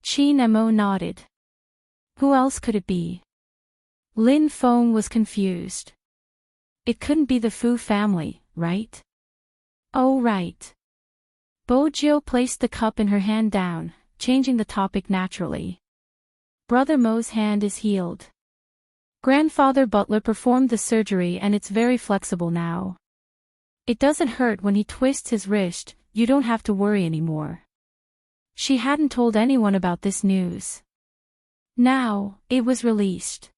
Qin Mo nodded. Who else could it be? Lin Feng was confused. It couldn't be the Fu family, right? Oh right. Bo Jiu placed the cup in her hand down, changing the topic naturally. Brother Mo's hand is healed. Grandfather Butler performed the surgery and it's very flexible now. It doesn't hurt when he twists his wrist, you don't have to worry anymore. She hadn't told anyone about this news. Now, it was released.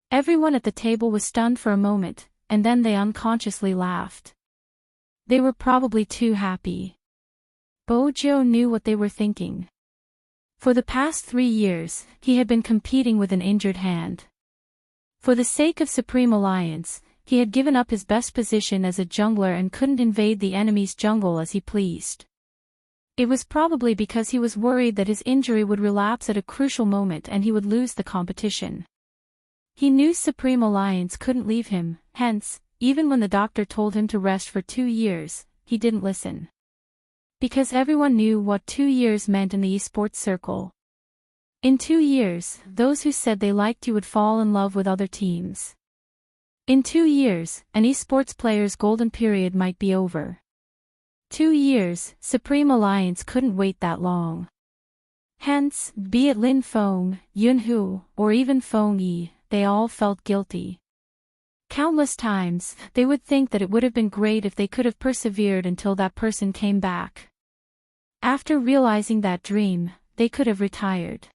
Everyone at the table was stunned for a moment, and then they unconsciously laughed. They were probably too happy. Bo Jiu knew what they were thinking. For the past 3 years, he had been competing with an injured hand. For the sake of Supreme Alliance, he had given up his best position as a jungler and couldn't invade the enemy's jungle as he pleased. It was probably because he was worried that his injury would relapse at a crucial moment and he would lose the competition. He knew Supreme Alliance couldn't leave him, hence, even when the doctor told him to rest for 2 years, he didn't listen. Because everyone knew what 2 years meant in the esports circle. In 2 years, those who said they liked you would fall in love with other teams. In 2 years, an esports player's golden period might be over. 2 years, Supreme Alliance couldn't wait that long. Hence, be it Lin Feng, Yunhu, or even Feng Yi, they all felt guilty. Countless times, they would think that it would have been great if they could have persevered until that person came back. After realizing that dream, they could have retired.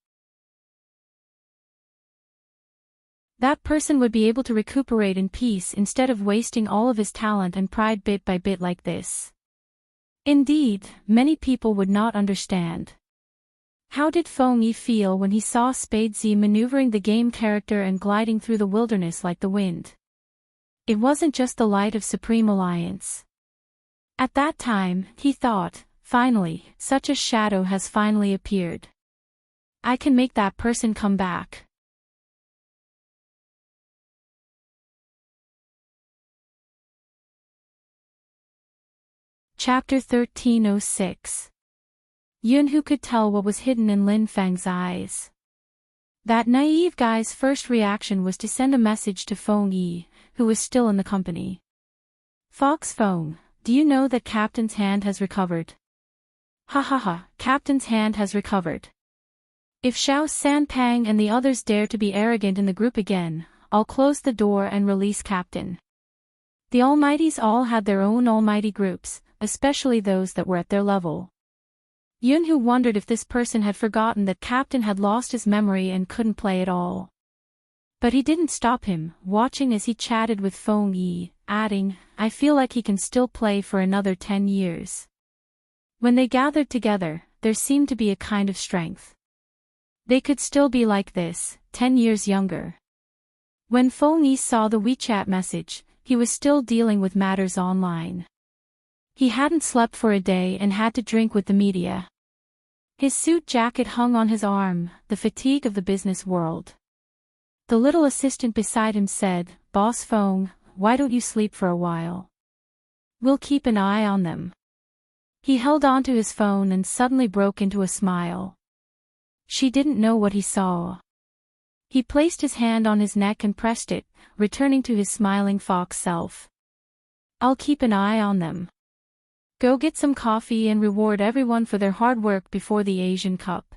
That person would be able to recuperate in peace instead of wasting all of his talent and pride bit by bit like this. Indeed, many people would not understand. How did Feng Yi feel when he saw Spadesy maneuvering the game character and gliding through the wilderness like the wind? It wasn't just the light of Supreme Alliance. At that time, he thought, finally, such a shadow has finally appeared. I can make that person come back. Chapter 1306. Yunhu could tell what was hidden in Lin Feng's eyes. That naive guy's first reaction was to send a message to Feng Yi, who was still in the company. Fox Feng, do you know that Captain's hand has recovered? Ha ha ha, Captain's hand has recovered. If Xiao Sanpang and the others dare to be arrogant in the group again, I'll close the door and release Captain. The Almighties all had their own almighty groups, especially those that were at their level. Yunhu wondered if this person had forgotten that Captain had lost his memory and couldn't play at all. But he didn't stop him, watching as he chatted with Feng Yi, adding, I feel like he can still play for another 10 years. When they gathered together, there seemed to be a kind of strength. They could still be like this, 10 years younger. When Feng Yi saw the WeChat message, he was still dealing with matters online. He hadn't slept for a day and had to drink with the media. His suit jacket hung on his arm, the fatigue of the business world. The little assistant beside him said, "Boss Fong, why don't you sleep for a while? We'll keep an eye on them." He held onto his phone and suddenly broke into a smile. She didn't know what he saw. He placed his hand on his neck and pressed it, returning to his smiling fox self. "I'll keep an eye on them. Go get some coffee and reward everyone for their hard work before the Asian Cup."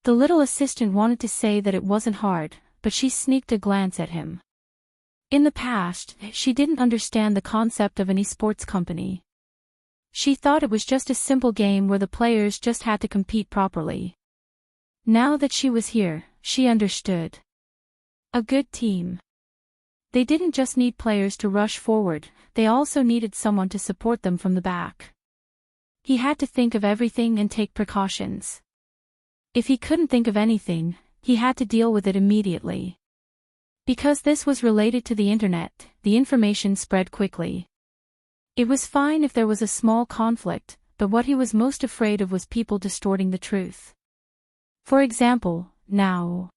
The little assistant wanted to say that it wasn't hard, but she sneaked a glance at him. In the past, she didn't understand the concept of an esports company. She thought it was just a simple game where the players just had to compete properly. Now that she was here, she understood. A good team. They didn't just need players to rush forward, they also needed someone to support them from the back. He had to think of everything and take precautions. If he couldn't think of anything, he had to deal with it immediately. Because this was related to the internet, the information spread quickly. It was fine if there was a small conflict, but what he was most afraid of was people distorting the truth. For example, now,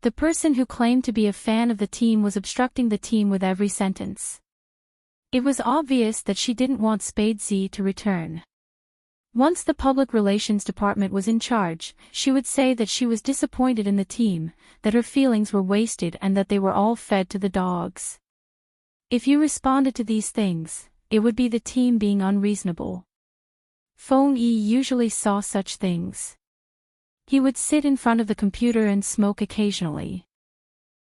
the person who claimed to be a fan of the team was obstructing the team with every sentence. It was obvious that she didn't want Spade Z to return. Once the public relations department was in charge, she would say that she was disappointed in the team, that her feelings were wasted and that they were all fed to the dogs. If you responded to these things, it would be the team being unreasonable. Feng Yi usually saw such things. He would sit in front of the computer and smoke occasionally.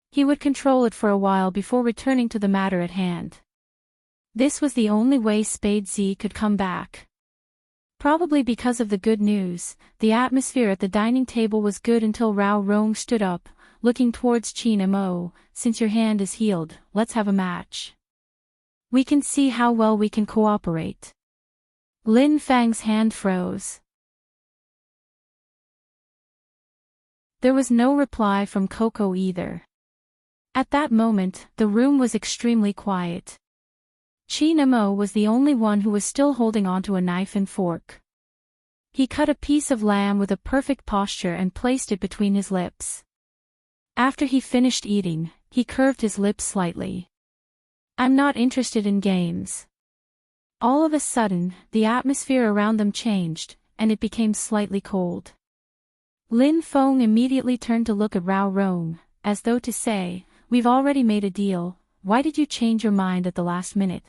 He would control it for a while before returning to the matter at hand. This was the only way Spade Z could come back. Probably because of the good news, the atmosphere at the dining table was good until Rao Rong stood up, looking towards Qin Mo. "Since your hand is healed, let's have a match. We can see how well we can cooperate." Lin Fang's hand froze. There was no reply from Coco either. At that moment, the room was extremely quiet. Qin Mo was the only one who was still holding onto a knife and fork. He cut a piece of lamb with a perfect posture and placed it between his lips. After he finished eating, he curved his lips slightly. "I'm not interested in games." All of a sudden, the atmosphere around them changed, and it became slightly cold. Lin Feng immediately turned to look at Rao Rong, as though to say, "We've already made a deal, why did you change your mind at the last minute?"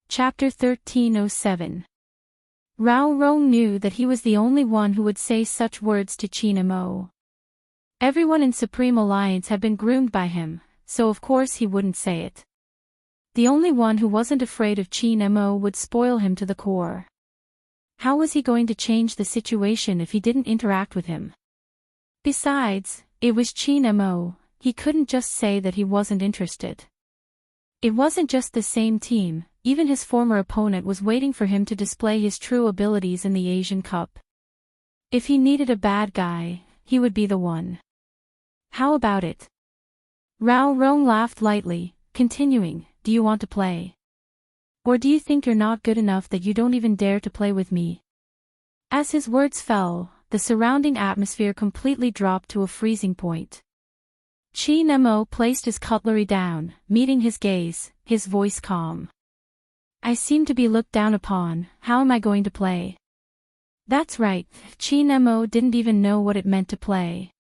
Chapter 1307. Rao Rong knew that he was the only one who would say such words to Qin Mo. Everyone in Supreme Alliance had been groomed by him, so of course he wouldn't say it. The only one who wasn't afraid of Qin Mo would spoil him to the core. How was he going to change the situation if he didn't interact with him? Besides, it was Qin Mo, he couldn't just say that he wasn't interested. It wasn't just the same team, even his former opponent was waiting for him to display his true abilities in the Asian Cup. If he needed a bad guy, he would be the one. How about it? Rao Rong laughed lightly, continuing, "Do you want to play? Or do you think you're not good enough that you don't even dare to play with me?" As his words fell, the surrounding atmosphere completely dropped to a freezing point. Qin Mo placed his cutlery down, meeting his gaze, his voice calm. "I seem to be looked down upon, how am I going to play?" That's right, Qin Mo didn't even know what it meant to play.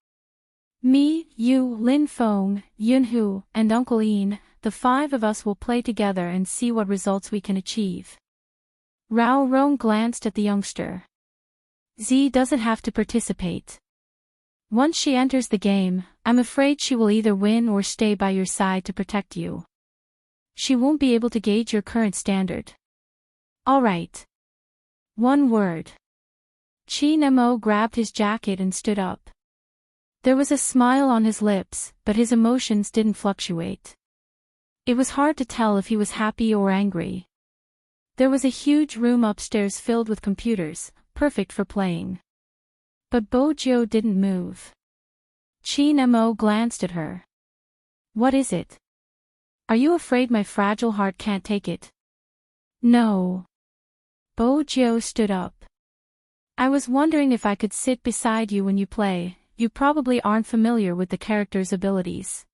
"Me, you, Lin Feng, Yunhu, and Uncle Ian, the 5 of us will play together and see what results we can achieve." Rao Rong glanced at the youngster. "Z doesn't have to participate. Once she enters the game, I'm afraid she will either win or stay by your side to protect you. She won't be able to gauge your current standard." "All right. One word." Qin Mo grabbed his jacket and stood up. There was a smile on his lips, but his emotions didn't fluctuate. It was hard to tell if he was happy or angry. There was a huge room upstairs filled with computers, perfect for playing. But Bojo didn't move. Chin Mo glanced at her. What is it? Are you afraid my fragile heart can't take it? No. Bo Jiu stood up. I was wondering if I could sit beside you when you play. You probably aren't familiar with the character's abilities.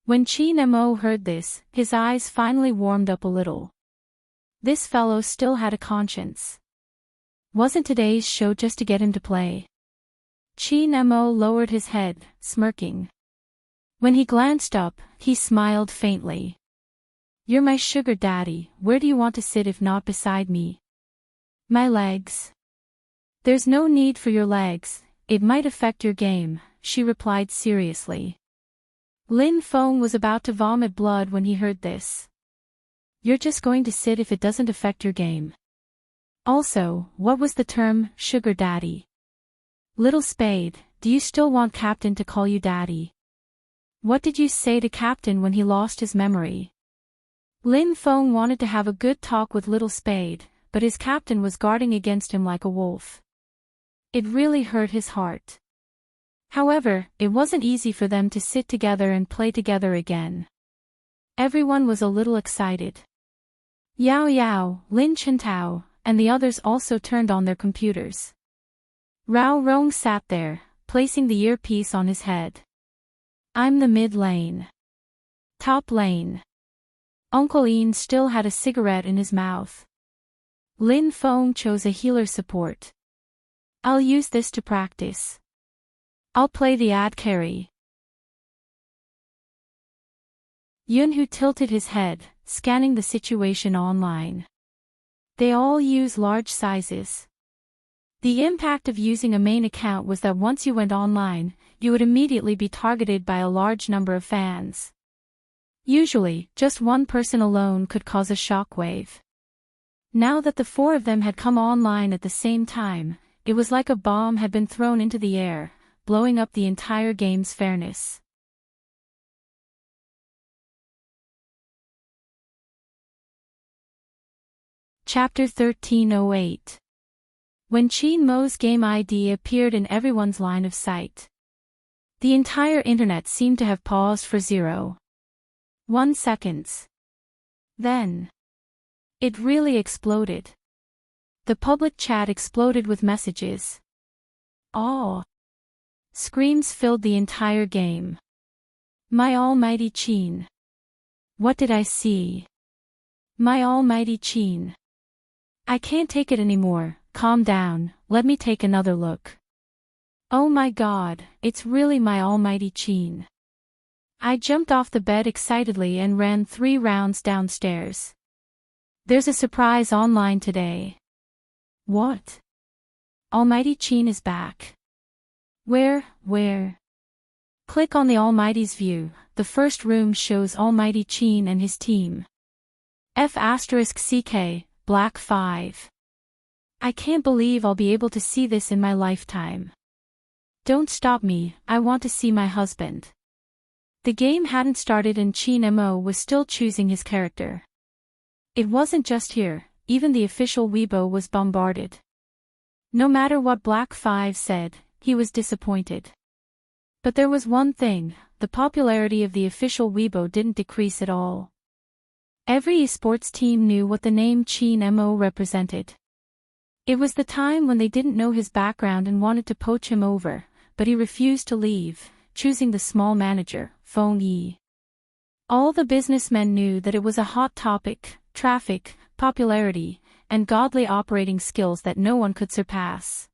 When Chin Mo heard this, his eyes finally warmed up a little. This fellow still had a conscience. Wasn't today's show just to get him to play? Chin Mo lowered his head, smirking. When he glanced up, he smiled faintly. You're my sugar daddy, where do you want to sit if not beside me? My legs. There's no need for your legs, it might affect your game, she replied seriously. Lin Feng was about to vomit blood when he heard this. You're just going to sit if it doesn't affect your game. Also, what was the term, sugar daddy? Little Spade, do you still want Captain to call you daddy? What did you say to Captain when he lost his memory? Lin Feng wanted to have a good talk with Little Spade, but his captain was guarding against him like a wolf. It really hurt his heart. However, it wasn't easy for them to sit together and play together again. Everyone was a little excited. Yao Yao, Lin Chintao, and the others also turned on their computers. Rao Rong sat there, placing the earpiece on his head. I'm the mid lane. Top lane. Uncle Ian still had a cigarette in his mouth. Lin Feng chose a healer support. I'll use this to practice. I'll play the ad carry. Yunhu tilted his head, scanning the situation online. They all use large sizes. The impact of using a main account was that once you went online, you would immediately be targeted by a large number of fans. Usually, just one person alone could cause a shockwave. Now that the four of them had come online at the same time, it was like a bomb had been thrown into the air, blowing up the entire game's fairness. Chapter 1308. When Chin Mo's game ID appeared in everyone's line of sight, the entire internet seemed to have paused for 0.1 seconds. Then, it really exploded. The public chat exploded with messages. Awe. Screams filled the entire game. My almighty Chin. What did I see? My almighty Chin. I can't take it anymore, calm down, let me take another look. Oh my god, it's really my almighty Chin. I jumped off the bed excitedly and ran 3 rounds downstairs. There's a surprise online today. What? Almighty Chin is back. Where? Click on the Almighty's view, the first room shows Almighty Chin and his team. F***CK, Black 5. I can't believe I'll be able to see this in my lifetime. Don't stop me, I want to see my husband. The game hadn't started and Chin Mo was still choosing his character. It wasn't just here, even the official Weibo was bombarded. No matter what Black 5 said, he was disappointed. But there was one thing, the popularity of the official Weibo didn't decrease at all. Every esports team knew what the name Chin Mo represented. It was the time when they didn't know his background and wanted to poach him over, but he refused to leave, choosing the small manager, Feng Yi. All the businessmen knew that it was a hot topic, traffic, popularity, and godly operating skills that no one could surpass.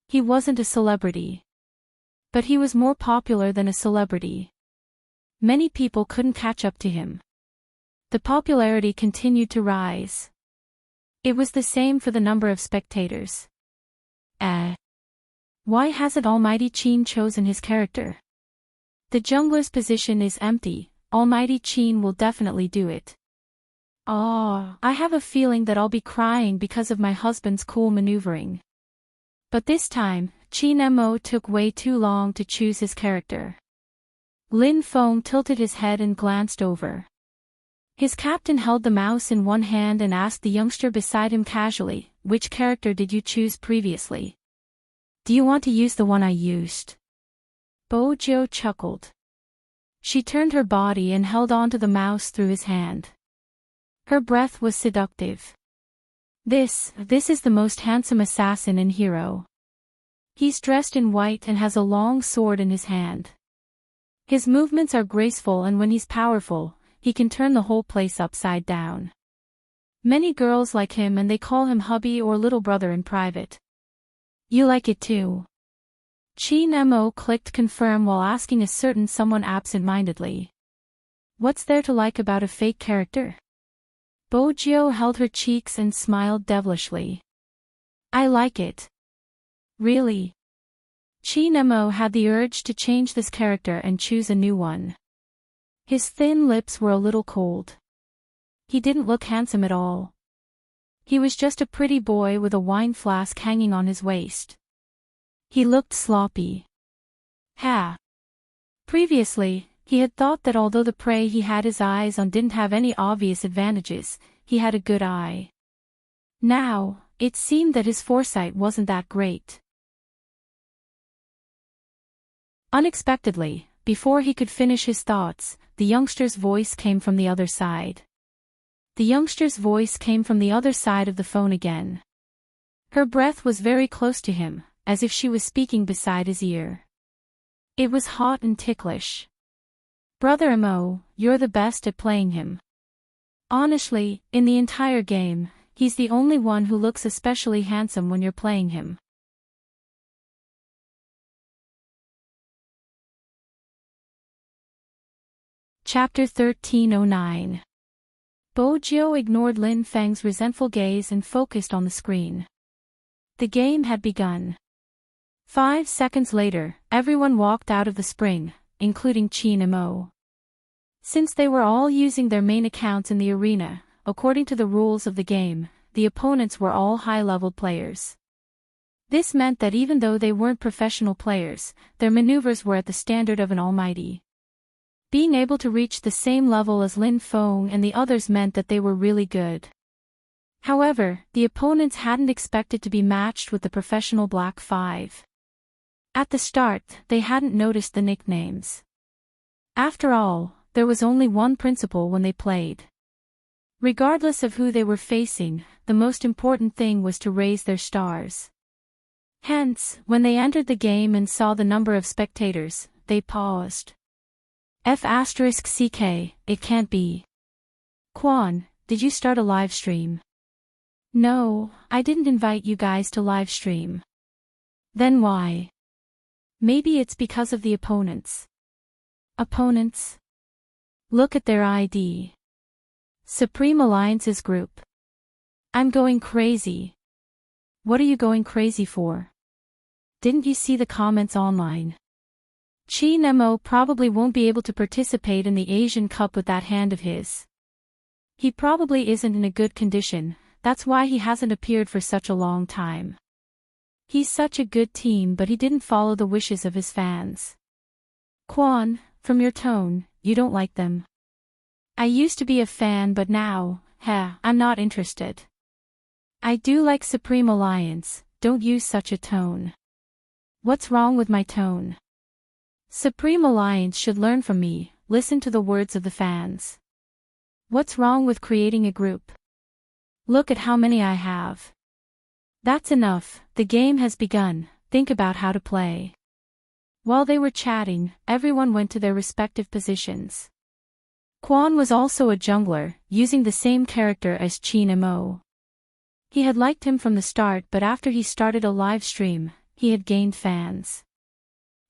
He wasn't a celebrity. But he was more popular than a celebrity. Many people couldn't catch up to him. The popularity continued to rise. It was the same for the number of spectators. Why hasn't Almighty Chin chosen his character? The jungler's position is empty, Almighty Chin will definitely do it. I have a feeling that I'll be crying because of my husband's cool maneuvering. But this time, Chin Mo took way too long to choose his character. Lin Feng tilted his head and glanced over. His captain held the mouse in one hand and asked the youngster beside him casually, which character did you choose previously? Do you want to use the one I used? Bojo chuckled. She turned her body and held on to the mouse through his hand. Her breath was seductive. This is the most handsome assassin and hero. He's dressed in white and has a long sword in his hand. His movements are graceful, and when he's powerful, he can turn the whole place upside down. Many girls like him, and they call him hubby or little brother in private. You like it too? Chin Mo clicked confirm while asking a certain someone absent-mindedly. What's there to like about a fake character? Bojo held her cheeks and smiled devilishly. I like it. Really? Chin Mo had the urge to change this character and choose a new one. His thin lips were a little cold. He didn't look handsome at all. He was just a pretty boy with a wine flask hanging on his waist. He looked sloppy. Previously, he had thought that although the prey he had his eyes on didn't have any obvious advantages, he had a good eye. Now, it seemed that his foresight wasn't that great. Unexpectedly, before he could finish his thoughts, the youngster's voice came from the other side. The youngster's voice came from the other side of the phone again. Her breath was very close to him, as if she was speaking beside his ear. It was hot and ticklish. Brother Mo, you're the best at playing him. Honestly, in the entire game, he's the only one who looks especially handsome when you're playing him. Chapter 1309. Bojo ignored Lin Feng's resentful gaze and focused on the screen. The game had begun. 5 seconds later, everyone walked out of the spring, including Chin Mo. Since they were all using their main accounts in the arena, according to the rules of the game, the opponents were all high-level players. This meant that even though they weren't professional players, their maneuvers were at the standard of an almighty. Being able to reach the same level as Lin Feng and the others meant that they were really good. However, the opponents hadn't expected to be matched with the professional Black Five. At the start, they hadn't noticed the nicknames. After all, there was only one principle when they played. Regardless of who they were facing, the most important thing was to raise their stars. Hence, when they entered the game and saw the number of spectators, they paused. F***ck, it can't be. Quan, did you start a live stream? No, I didn't invite you guys to live stream. Then why? Maybe it's because of the opponents. Opponents? Look at their ID. Supreme Alliance's group. I'm going crazy. What are you going crazy for? Didn't you see the comments online? Chin Mo probably won't be able to participate in the Asian Cup with that hand of his. He probably isn't in a good condition, that's why he hasn't appeared for such a long time. He's such a good team, but he didn't follow the wishes of his fans. Quan, from your tone, you don't like them. I used to be a fan, but now, I'm not interested. I do like Supreme Alliance, don't use such a tone. What's wrong with my tone? Supreme Alliance should learn from me, listen to the words of the fans. What's wrong with creating a group? Look at how many I have. That's enough, the game has begun, think about how to play. While they were chatting, everyone went to their respective positions. Quan was also a jungler, using the same character as Chin Mo. He had liked him from the start, but after he started a live stream, he had gained fans.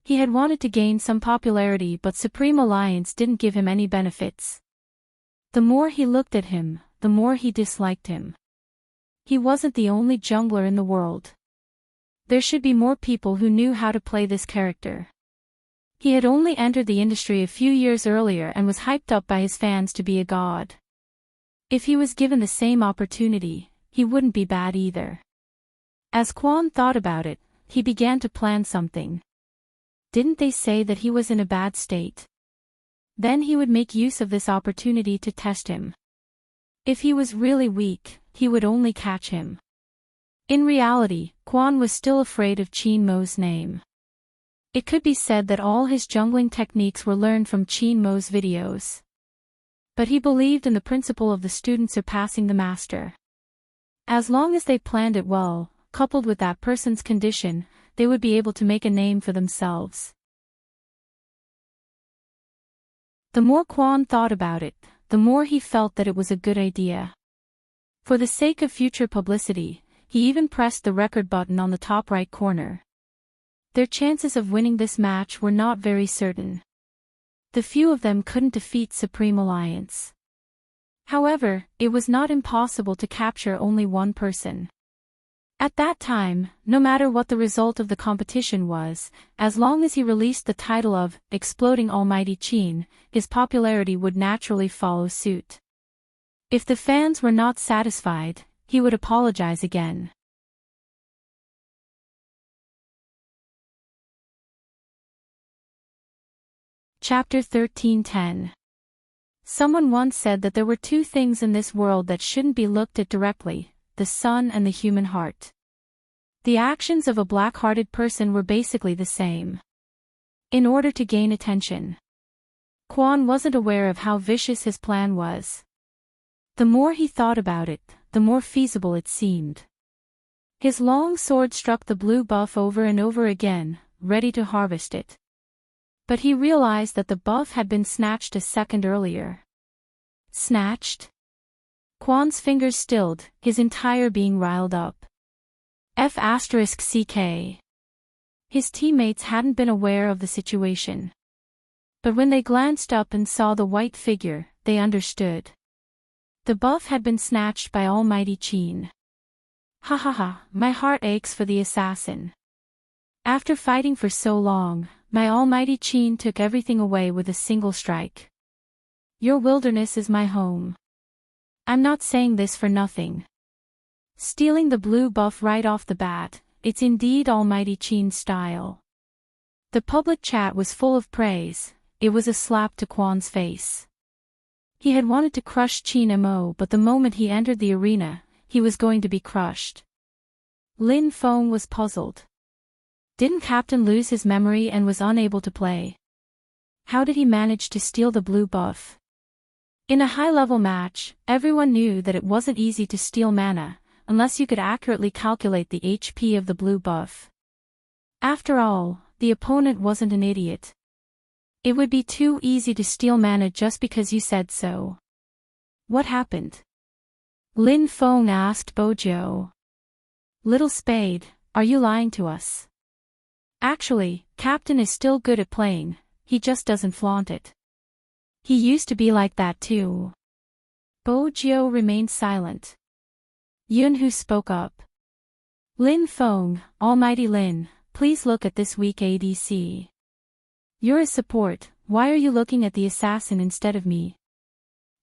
He had wanted to gain some popularity, but Supreme Alliance didn't give him any benefits. The more he looked at him, the more he disliked him. He wasn't the only jungler in the world. There should be more people who knew how to play this character. He had only entered the industry a few years earlier and was hyped up by his fans to be a god. If he was given the same opportunity, he wouldn't be bad either. As Quan thought about it, he began to plan something. Didn't they say that he was in a bad state? Then he would make use of this opportunity to test him. If he was really weak, he would only catch him. In reality, Quan was still afraid of Chin Mo's name. It could be said that all his jungling techniques were learned from Qin Mo's videos. But he believed in the principle of the student surpassing the master. As long as they planned it well, coupled with that person's condition, they would be able to make a name for themselves. The more Quan thought about it, the more he felt that it was a good idea. For the sake of future publicity, he even pressed the record button on the top right corner. Their chances of winning this match were not very certain. The few of them couldn't defeat Supreme Alliance. However, it was not impossible to capture only one person. At that time, no matter what the result of the competition was, as long as he released the title of Exploding Almighty Qin, his popularity would naturally follow suit. If the fans were not satisfied, he would apologize again. Chapter 13:10. Someone once said that there were two things in this world that shouldn't be looked at directly: the sun and the human heart. The actions of a black-hearted person were basically the same. In order to gain attention, Quan wasn't aware of how vicious his plan was. The more he thought about it, the more feasible it seemed. His long sword struck the blue buff over and over again, ready to harvest it. But he realized that the buff had been snatched a second earlier. Snatched? Quan's fingers stilled, his entire being riled up. F***ck. His teammates hadn't been aware of the situation. But when they glanced up and saw the white figure, they understood. The buff had been snatched by Almighty Qin. Ha ha ha, my heart aches for the assassin. After fighting for so long, my Almighty Qin took everything away with a single strike. Your wilderness is my home. I'm not saying this for nothing. Stealing the blue buff right off the bat, it's indeed Almighty Qin's style. The public chat was full of praise. It was a slap to Quan's face. He had wanted to crush Qin Mo, but the moment he entered the arena, he was going to be crushed. Lin Feng was puzzled. Didn't Captain lose his memory and was unable to play? How did he manage to steal the blue buff? In a high-level match, everyone knew that it wasn't easy to steal mana, unless you could accurately calculate the HP of the blue buff. After all, the opponent wasn't an idiot. It would be too easy to steal mana just because you said so. What happened? Lin Feng asked Bojo. Little Spade, are you lying to us? Actually, Captain is still good at playing, he just doesn't flaunt it. He used to be like that too. Bojo remained silent. Yunhu spoke up. Lin Feng, Almighty Lin, please look at this weak ADC. You're a support, why are you looking at the assassin instead of me?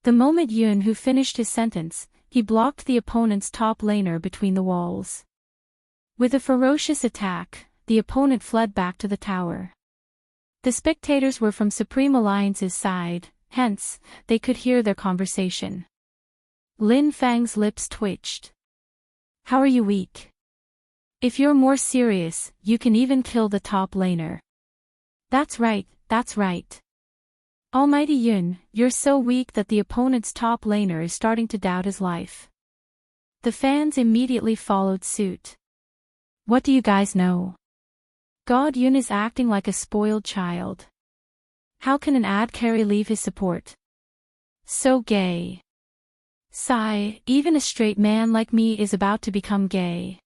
The moment Yunhu finished his sentence, he blocked the opponent's top laner between the walls. With a ferocious attack, the opponent fled back to the tower. The spectators were from Supreme Alliance's side, hence, they could hear their conversation. Lin Feng's lips twitched. How are you weak? If you're more serious, you can even kill the top laner. That's right, that's right. Almighty Yun, you're so weak that the opponent's top laner is starting to doubt his life. The fans immediately followed suit. What do you guys know? God Yun is acting like a spoiled child. How can an ad carry leave his support? So gay. Sigh, even a straight man like me is about to become gay.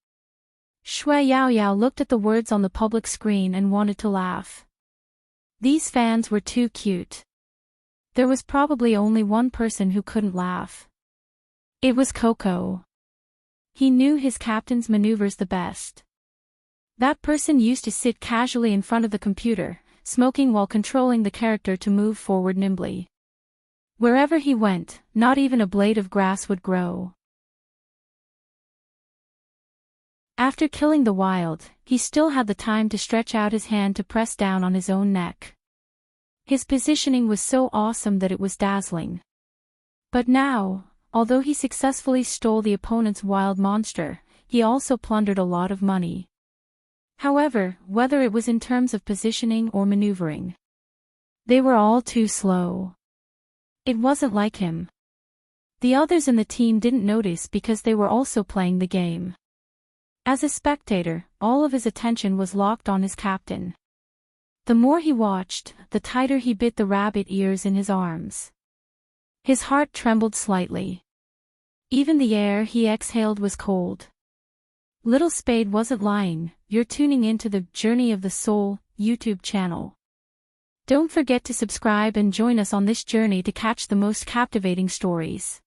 Shui Yao Yao looked at the words on the public screen and wanted to laugh. These fans were too cute. There was probably only one person who couldn't laugh. It was Coco. He knew his captain's maneuvers the best. That person used to sit casually in front of the computer, smoking while controlling the character to move forward nimbly. Wherever he went, not even a blade of grass would grow. After killing the wild, he still had the time to stretch out his hand to press down on his own neck. His positioning was so awesome that it was dazzling. But now, although he successfully stole the opponent's wild monster, he also plundered a lot of money. However, whether it was in terms of positioning or maneuvering, they were all too slow. It wasn't like him. The others in the team didn't notice because they were also playing the game. As a spectator, all of his attention was locked on his captain. The more he watched, the tighter he bit the rabbit ears in his arms. His heart trembled slightly. Even the air he exhaled was cold. Little Spade wasn't lying. You're tuning into the Journey of the Soul YouTube channel. Don't forget to subscribe and join us on this journey to catch the most captivating stories.